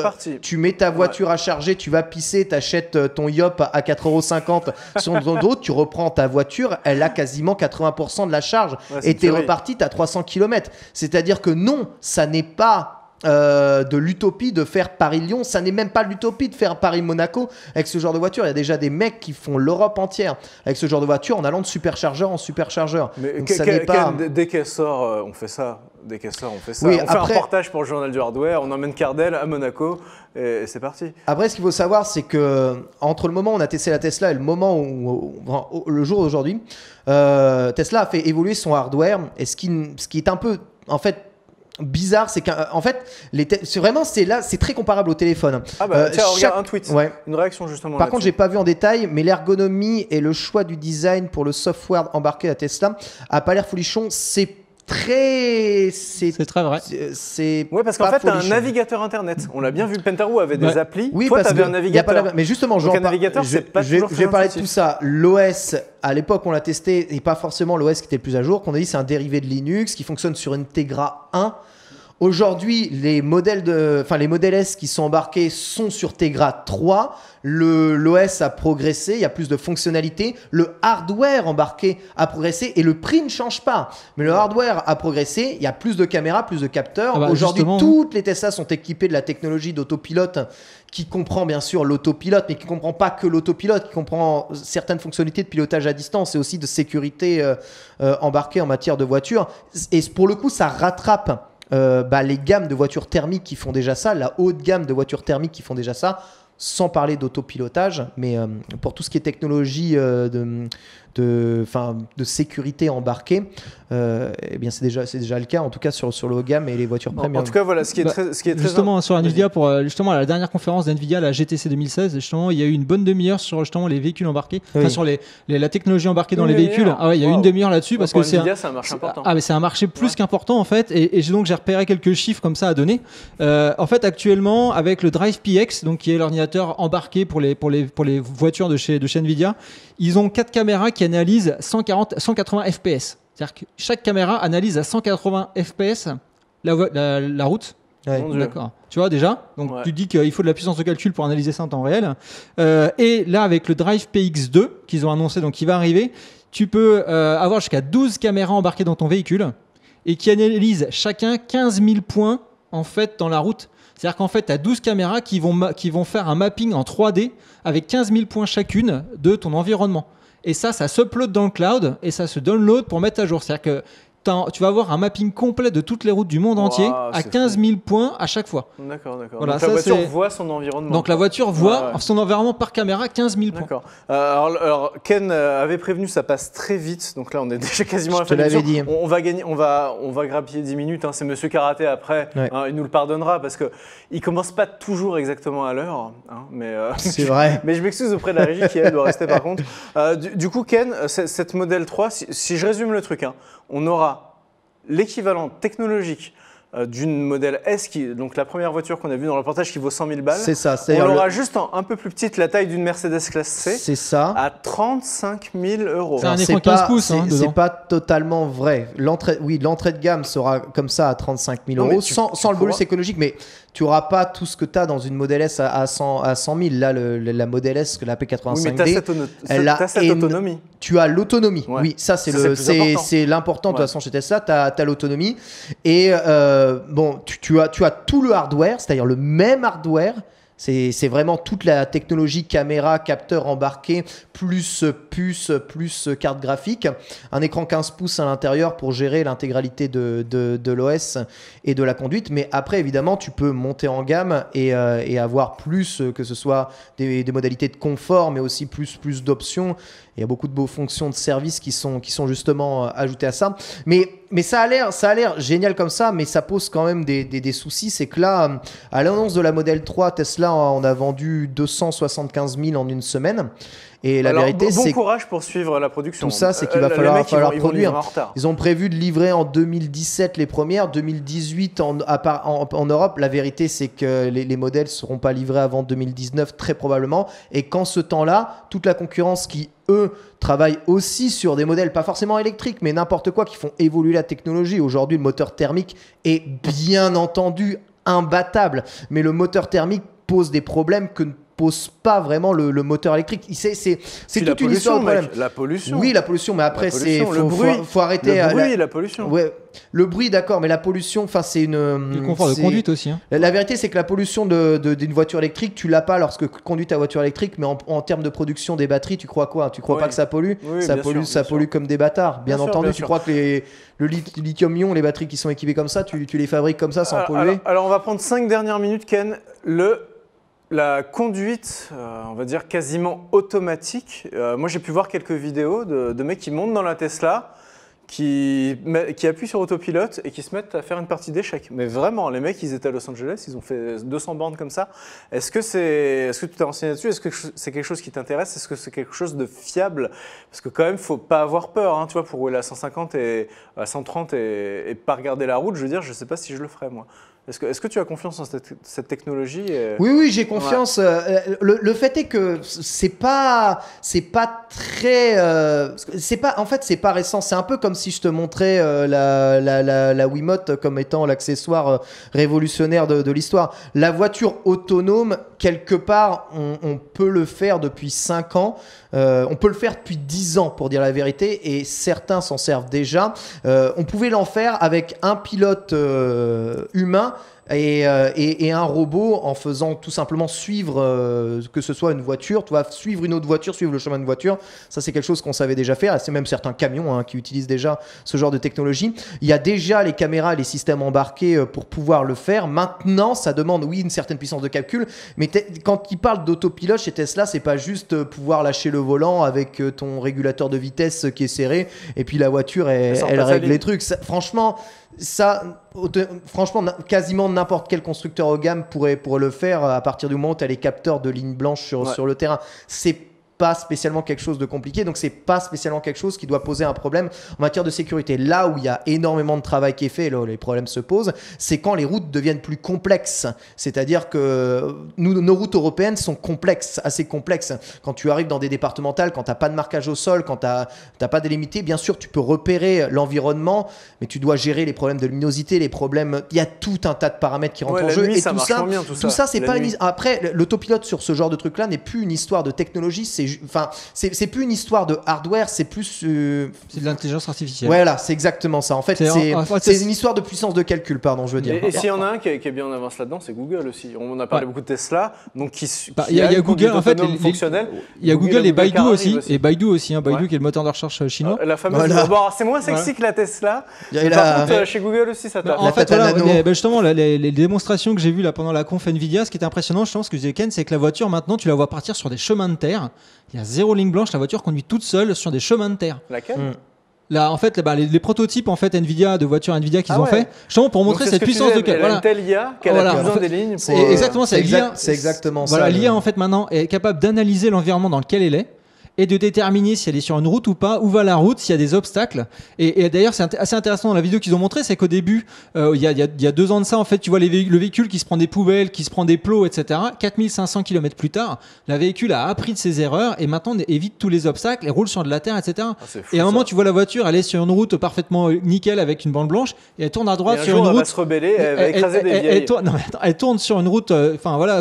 tu mets ta voiture à charger, tu vas pisser, tu achètes ton Yop à 4,50 € sur ton dos, tu reprends ta voiture, elle a quasiment 80% de la charge et tu es reparti, tu as 300 km. C'est-à-dire que non, ça n'est pas de l'utopie de faire Paris-Lyon, ça n'est même pas l'utopie de faire Paris-Monaco avec ce genre de voiture. Il y a déjà des mecs qui font l'Europe entière avec ce genre de voiture en allant de superchargeur en superchargeur. Mais dès qu'elle sort, on fait ça. Dès qu'elle sort, on fait ça. Oui, on fait un reportage pour le journal du hardware, on emmène Cardel à Monaco et c'est parti. Après, ce qu'il faut savoir, c'est que entre le moment où on a testé la Tesla et le moment où le jour d'aujourd'hui, Tesla a fait évoluer son hardware. Et ce qui est un peu, en fait, bizarre, c'est qu'en fait, c'est très comparable au téléphone. Ah bah tiens, regarde un tweet, une réaction justement. Par contre, j'ai pas vu en détail, mais l'ergonomie et le choix du design pour le software embarqué à Tesla a pas l'air folichon. C'est très vrai. Oui, parce qu'en fait, tu as un navigateur internet. On l'a bien vu, Pentaro avait des applis. Oui, toi, tu avais un navigateur. Mais justement, un navigateur, c'est pas toujours très intuitif. Je vais parler de tout ça. L'OS, à l'époque, on l'a testé, et pas forcément l'OS qui était le plus à jour, qu'on a dit c'est un dérivé de Linux qui fonctionne sur une Tegra 1. Aujourd'hui, les modèles S qui sont embarqués sont sur Tegra 3. L'OS a progressé, il y a plus de fonctionnalités. Le hardware embarqué a progressé et le prix ne change pas. Mais le hardware a progressé, il y a plus de caméras, plus de capteurs. Aujourd'hui, toutes les Tesla sont équipées de la technologie d'autopilote qui comprend bien sûr l'autopilote, mais qui ne comprend pas que l'autopilote, qui comprend certaines fonctionnalités de pilotage à distance et aussi de sécurité embarquée en matière de voiture. Et pour le coup, ça rattrape les gammes de voitures thermiques qui font déjà ça, la haute gamme de voitures thermiques qui font déjà ça, sans parler d'autopilotage, mais pour tout ce qui est technologie de sécurité embarquée, eh bien c'est déjà le cas, en tout cas sur le haut gamme et les voitures premium. En tout cas, voilà, ce qui est très justement sur Nvidia, pour justement à la dernière conférence d'Nvidia, la GTC 2016, justement, il y a eu une bonne demi-heure sur justement les véhicules embarqués, sur la technologie embarquée dans les véhicules. Ah ouais, il y a eu une demi-heure là-dessus parce que Nvidia, c'est un marché important. Ah mais c'est un marché plus qu'important en fait, et donc j'ai repéré quelques chiffres comme ça à donner. En fait, actuellement, avec le Drive PX, donc qui est l'ordinateur embarqué pour les voitures de chez Nvidia, ils ont 4 caméras qui analysent 180 fps. C'est-à-dire que chaque caméra analyse à 180 fps la route. Ouais. D'accord. Tu vois déjà. Donc tu dis qu'il faut de la puissance de calcul pour analyser ça en temps réel. Et là, avec le Drive PX2 qu'ils ont annoncé, donc qui va arriver, tu peux avoir jusqu'à 12 caméras embarquées dans ton véhicule et qui analysent chacun 15 000 points en fait dans la route. C'est-à-dire qu'en fait, tu as 12 caméras qui vont faire un mapping en 3D avec 15 000 points chacune de ton environnement. Et ça s'upload dans le cloud et ça se download pour mettre à jour. C'est-à-dire que tu vas avoir un mapping complet de toutes les routes du monde entier à 15 000 points à chaque fois. D'accord. Voilà, donc la voiture voit son environnement. Donc la voiture voit son environnement par caméra 15 000 points. D'accord. Alors Ken avait prévenu, ça passe très vite. Donc là, on est déjà quasiment à la fin de l'émission. On va gagner, on va grappiller 10 minutes. Hein. C'est Monsieur Karaté après. Ouais. Il nous le pardonnera parce qu'il commence pas toujours exactement à l'heure. Hein, mais c'est vrai. Mais je m'excuse auprès de la régie qui elle doit rester par contre. Du coup, Ken, cette Model 3, si je résume le truc, on aura l'équivalent technologique d'une Model S, donc la première voiture qu'on a vue dans le reportage qui vaut 100 000 balles. C'est ça. On aura juste un peu plus petite, la taille d'une Mercedes classe C. C'est ça. À 35 000 euros. C'est un écran 15 pouces. C'est pas totalement vrai. L'entrée de gamme sera comme ça à 35 000 euros, sans le bonus écologique, mais tu n'auras pas tout ce que tu as dans une Model S à 100 000. Là, la Model S, la P85D, oui, mais tu as cette autonomie. Tu as l'autonomie. Ouais. Oui, ça, c'est l'important. De toute façon, chez Tesla, tu as l'autonomie. Et tu as tout le hardware, c'est-à-dire le même hardware. C'est vraiment toute la technologie caméra, capteur embarqué, plus puce, plus carte graphique. Un écran 15 pouces à l'intérieur pour gérer l'intégralité de l'OS et de la conduite. Mais après, évidemment, tu peux monter en gamme et avoir plus, que ce soit des modalités de confort, mais aussi plus d'options. Il y a beaucoup de beaux fonctions de service qui sont justement ajoutées à ça. Mais ça a l'air génial comme ça, mais ça pose quand même des soucis. C'est que là, à l'annonce de la Model 3, Tesla en a vendu 275 000 en une semaine. Et la vérité, c'est bon courage pour suivre la production. Tout ça, c'est qu'il va falloir produire. En retard. Ils ont prévu de livrer en 2017 les premières, 2018 en Europe. La vérité, c'est que les modèles ne seront pas livrés avant 2019, très probablement. Et qu'en ce temps-là, toute la concurrence qui, eux, travaillent aussi sur des modèles, pas forcément électriques, mais n'importe quoi, qui font évoluer la technologie. Aujourd'hui, le moteur thermique est bien entendu imbattable. Mais le moteur thermique pose des problèmes que ne pose pas vraiment le moteur électrique. C'est toute une histoire de problème. La pollution. Oui, la pollution, mais après, faut arrêter. Le bruit et la pollution. Ouais, le bruit, d'accord, mais la pollution, c'est une. Le confort de conduite aussi. La vérité, c'est que la pollution d'une voiture électrique, tu l'as pas lorsque conduis ta voiture électrique, mais en termes de production des batteries, tu crois quoi? Tu crois pas que ça pollue? Oui, ça pollue comme des bâtards. Bien entendu, tu crois que le lithium-ion, les batteries qui sont équipées comme ça, tu les fabriques comme ça sans polluer? Alors, on va prendre 5 dernières minutes, Ken. La conduite, on va dire quasiment automatique. Moi, j'ai pu voir quelques vidéos de mecs qui montent dans la Tesla, qui appuient sur autopilote et qui se mettent à faire une partie d'échecs. Mais vraiment, les mecs, ils étaient à Los Angeles, ils ont fait 200 bornes comme ça. Est-ce que tu t'es renseigné là-dessus? Est-ce que c'est quelque chose qui t'intéresse? Est-ce que c'est quelque chose de fiable? Parce que quand même, il ne faut pas avoir peur, hein, tu vois, pour rouler à 150 et à 130 et pas regarder la route. Je veux dire, je ne sais pas si je le ferais, moi. Est-ce que tu as confiance en cette technologie? Oui, j'ai confiance. Ouais. Le fait est que c'est pas très, en fait, c'est pas récent. C'est un peu comme si je te montrais la Wiimote comme étant l'accessoire révolutionnaire de l'histoire. La voiture autonome, quelque part, on peut le faire depuis 5 ans. On peut le faire depuis 10 ans, pour dire la vérité, et certains s'en servent déjà. On pouvait l'en faire avec un pilote humain et un robot en faisant tout simplement suivre, que ce soit une voiture, tu vois, suivre une autre voiture, suivre le chemin d'une voiture. Ça, c'est quelque chose qu'on savait déjà faire. C'est même certains camions qui utilisent déjà ce genre de technologie. Il y a déjà les caméras, les systèmes embarqués pour pouvoir le faire. Maintenant, ça demande, oui, une certaine puissance de calcul, mais quand ils parlent d'autopilote chez Tesla, c'est pas juste pouvoir lâcher le volant avec ton régulateur de vitesse qui est serré et puis la voiture, elle règle les trucs. Franchement, quasiment n'importe quel constructeur haut gamme pourrait le faire à partir du moment où tu as les capteurs de ligne blanche sur le terrain. C'est pas spécialement quelque chose de compliqué, donc c'est pas spécialement quelque chose qui doit poser un problème en matière de sécurité. Là où il y a énormément de travail qui est fait, là où les problèmes se posent, c'est quand les routes deviennent plus complexes. C'est-à-dire que nos routes européennes sont complexes, assez complexes. Quand tu arrives dans des départementales, quand tu n'as pas de marquage au sol, quand tu n'as pas délimité, bien sûr, tu peux repérer l'environnement, mais tu dois gérer les problèmes de luminosité, les problèmes... Il y a tout un tas de paramètres qui rentrent en jeu. Nuit, et ça tout ça, c'est pas Après, l'autopilote sur ce genre de truc-là n'est plus une histoire de technologie, c'est plus une histoire de hardware, c'est plus... C'est de l'intelligence artificielle. Voilà, c'est exactement ça. En fait, c'est une histoire de puissance de calcul, pardon, je veux dire. Et s'il y en a un qui est bien en avance là-dedans, c'est Google aussi. On a parlé beaucoup de Tesla, donc il y a Google, en fait, il y a Google et Baidu aussi. Et Baidu aussi, Baidu qui est le moteur de recherche chinois. La fameuse... Bon, c'est moins sexy que la Tesla. Par contre, chez Google aussi, ça tape. En fait, justement, les démonstrations que j'ai vues là pendant la conf Nvidia, ce qui était impressionnant, je pense que je disais Ken, c'est que la voiture maintenant, tu la vois partir sur des chemins de terre. Il y a 0 ligne blanche, la voiture conduit toute seule sur des chemins de terre. Laquelle Là, en fait, les prototypes Nvidia de voitures Nvidia qu'ils ont fait, justement pour montrer cette puissance de calcul. Intel IA qu'elle a besoin des lignes. Exactement, c'est l'IA. C'est exactement ça. Voilà, l'IA en fait maintenant est capable d'analyser l'environnement dans lequel elle est et de déterminer si elle est sur une route ou pas, où va la route, s'il y a des obstacles. Et d'ailleurs, c'est assez intéressant dans la vidéo qu'ils ont montré, c'est qu'au début, il y a 2 ans de ça, en fait, tu vois le véhicule qui se prend des poubelles, qui se prend des plots, etc. 4500 km plus tard, le véhicule a appris de ses erreurs et maintenant évite tous les obstacles et roule sur de la terre, etc. Et à un moment, tu vois la voiture, elle est sur une route parfaitement nickel avec une bande blanche et elle tourne à droite sur une route. Elle va se rebeller, elle va écraser des vieilles. Elle tourne sur une route,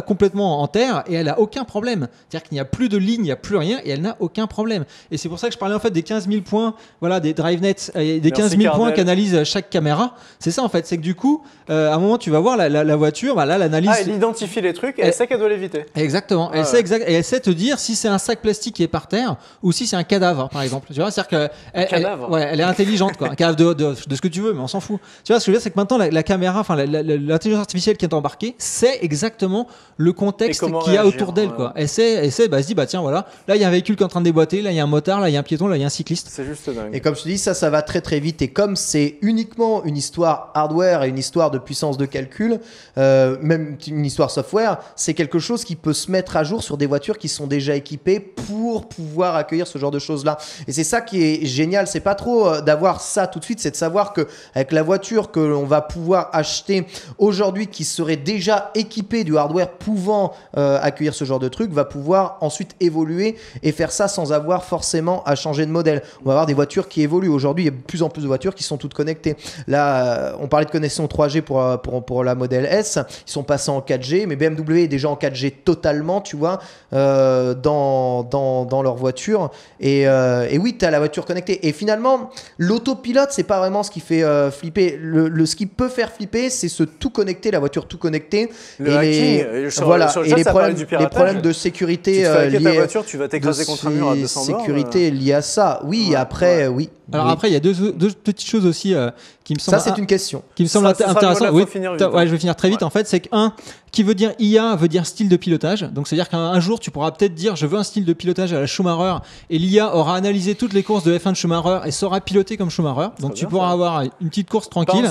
complètement en terre et elle a aucun problème. C'est-à-dire qu'il n'y a plus de ligne, il n'y a plus rien et elle n'a aucun problème. Et c'est pour ça que je parlais en fait des 15 000 points, des DriveNet, des 15 000 points qu'analyse chaque caméra. C'est ça en fait, c'est que du coup, à un moment tu vas voir la voiture, là l'analyse. Elle identifie les trucs et elle sait qu'elle doit l'éviter. Exactement. Elle sait et elle sait te dire si c'est un sac plastique qui est par terre ou si c'est un cadavre par exemple. Tu vois, c'est-à-dire elle est intelligente quoi. Un cadavre de ce que tu veux, mais on s'en fout. Tu vois ce que je veux dire, c'est que maintenant la caméra, l'intelligence artificielle qui est embarquée sait exactement le contexte qu'il y a autour d'elle quoi. Elle sait, se dit tiens voilà, là il y a un véhicule qui est en train de déboîter. Là, il y a un motard, là, il y a un piéton, là, il y a un cycliste. C'est juste dingue. Et comme je te dis, ça va très très vite. Et comme c'est uniquement une histoire hardware et une histoire de puissance de calcul, même une histoire software, c'est quelque chose qui peut se mettre à jour sur des voitures qui sont déjà équipées pour pouvoir accueillir ce genre de choses-là. Et c'est ça qui est génial. C'est pas trop d'avoir ça tout de suite, c'est de savoir qu'avec la voiture que l'on va pouvoir acheter aujourd'hui, qui serait déjà équipée du hardware pouvant accueillir ce genre de truc, va pouvoir ensuite évoluer et faire ça sans avoir forcément à changer de modèle. On va avoir des voitures qui évoluent. Aujourd'hui, il y a de plus en plus de voitures qui sont toutes connectées. Là, on parlait de connexion 3G pour la modèle S. Ils sont passés en 4G, mais BMW est déjà en 4G totalement, tu vois, dans leur voiture. Et oui, tu as la voiture connectée. Et finalement, l'autopilote, c'est pas vraiment ce qui fait flipper. Ce qui peut faire flipper, c'est ce tout connecté, la voiture tout connectée. Le hacking, les problèmes de sécurité liés ta voiture, tu vas t'écraser contre un mur à 200 bornes. Sécurité liée à ça. Oui, après, oui. Alors après, il y a deux petites choses aussi qui me semblent... Ça, c'est une question. Qui me semble intéressant. Oui, je vais finir très vite. En fait, c'est qu'un, qui veut dire IA, veut dire style de pilotage. Donc, c'est-à-dire qu'un jour, tu pourras peut-être dire, je veux un style de pilotage à la Schumacher, et l'IA aura analysé toutes les courses de F1 de Schumacher et saura piloter comme Schumacher. Donc, tu pourras avoir une petite course tranquille.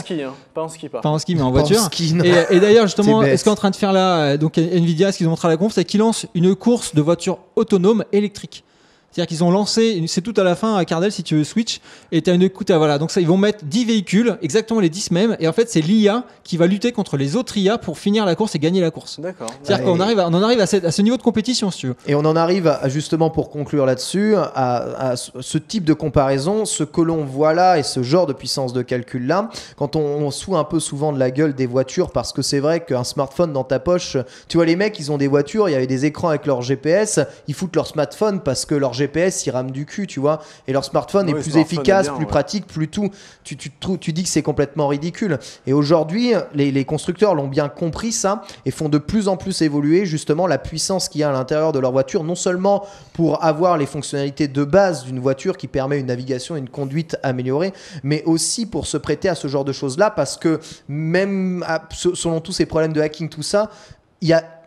Pas en ski, hein. Pas en ski, mais en voiture. Et d'ailleurs, justement, ce qu'on est en train de faire là, donc Nvidia, ce qu'ils ont montré à la conf, c'est qu'ils lancent une course de voiture autonome électrique. C'est-à-dire qu'ils ont lancé, c'est tout à la fin à Cardel si tu veux switch, et tu as une écoute, voilà, donc ça ils vont mettre 10 véhicules, exactement les 10 mêmes, et en fait c'est l'IA qui va lutter contre les autres IA pour finir la course et gagner la course. D'accord. C'est-à-dire qu'on en arrive à ce niveau de compétition si tu veux. Et on en arrive justement pour conclure là-dessus, à ce type de comparaison, ce que l'on voit là et ce genre de puissance de calcul là, quand on se fout un peu souvent de la gueule des voitures, parce que c'est vrai qu'un smartphone dans ta poche, tu vois les mecs ils ont des voitures, il y avait des écrans avec leur GPS, ils foutent leur smartphone parce que leur GPS il rame du cul, tu vois, et leur smartphone est plus smartphone efficace, est bien, plus pratique, plus tout. Tu dis que c'est complètement ridicule. Et aujourd'hui, les constructeurs l'ont bien compris ça et font de plus en plus évoluer justement la puissance qu'il y a à l'intérieur de leur voiture, non seulement pour avoir les fonctionnalités de base d'une voiture qui permet une navigation et une conduite améliorée, mais aussi pour se prêter à ce genre de choses-là, parce que même selon tous ces problèmes de hacking, tout ça,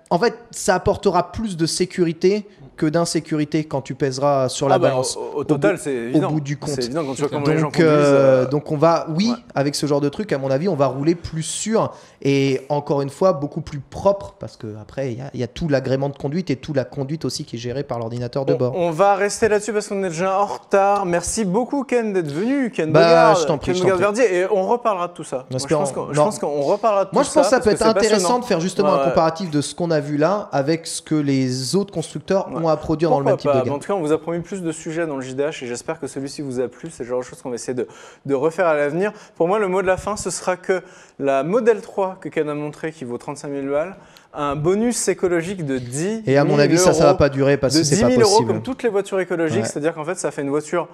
en fait, ça apportera plus de sécurité que d'insécurité quand tu pèseras sur la balance. Au total, c'est évident. Au bout du compte. C'est évident quand tu vois comment les gens conduisent. Donc on va, avec ce genre de truc, à mon avis, on va rouler plus sûr et encore une fois beaucoup plus propre, parce que après il y a tout l'agrément de conduite et toute la conduite aussi qui est gérée par l'ordinateur de bord. On va rester là-dessus parce qu'on est déjà en retard. Merci beaucoup Ken d'être venu, Ken Bogard, je t'en prie, Verdier, et on reparlera de tout ça. Je pense qu'on reparlera de tout ça. Moi je pense que ça peut être intéressant passionnant de faire justement un comparatif de ce qu'on a vu là avec ce que les autres constructeurs ont à produire dans le même type de gamme. En tout cas, on vous a promis plus de sujets dans le JDH et j'espère que celui-ci vous a plu. C'est le genre de choses qu'on va essayer de refaire à l'avenir. Pour moi, le mot de la fin, ce sera que la Model 3 que Ken a montré, qui vaut 35 000 balles, a un bonus écologique de 10 000 Et à mon avis, ça va pas durer parce que c'est pas possible. De 10 000 euros comme toutes les voitures écologiques, c'est-à-dire qu'en fait, ça fait une voiture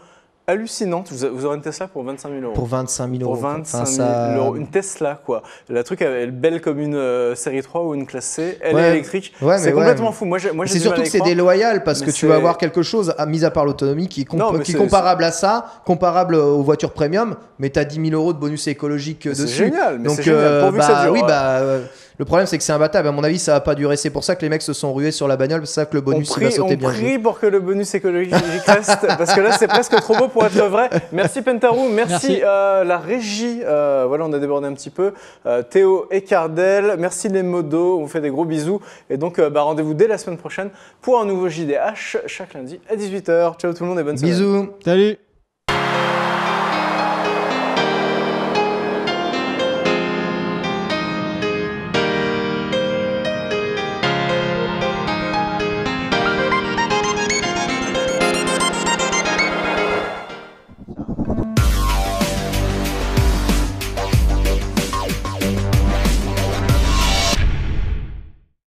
hallucinante. Vous aurez une Tesla pour 25 000 euros. Pour 25 000 euros. Pour 25 000 euros. Une Tesla, quoi. La truc, elle est belle comme une série 3 ou une classe C. Elle est électrique. C'est complètement fou. Moi, c'est surtout que c'est déloyal parce que tu vas avoir quelque chose, mis à part l'autonomie, qui est comparable à ça, comparable aux voitures premium, mais tu as 10 000 euros de bonus écologique dessus. C'est génial. Donc, c'est génial. Pourvu que ça dure. Oui, le problème, c'est que c'est imbattable. À mon avis, ça va pas durer. C'est pour ça que les mecs se sont rués sur la bagnole. C'est ça que le bonus va sauter bien. On prie pour que le bonus écologique reste, parce que là, c'est presque trop beau pour être vrai. Merci Pentarou, merci. La régie. Voilà, on a débordé un petit peu. Théo et Cardel, merci les modos. On vous fait des gros bisous. Et donc, rendez-vous dès la semaine prochaine pour un nouveau JDH chaque lundi à 18h. Ciao tout le monde et bonne semaine. Bisous. Salut.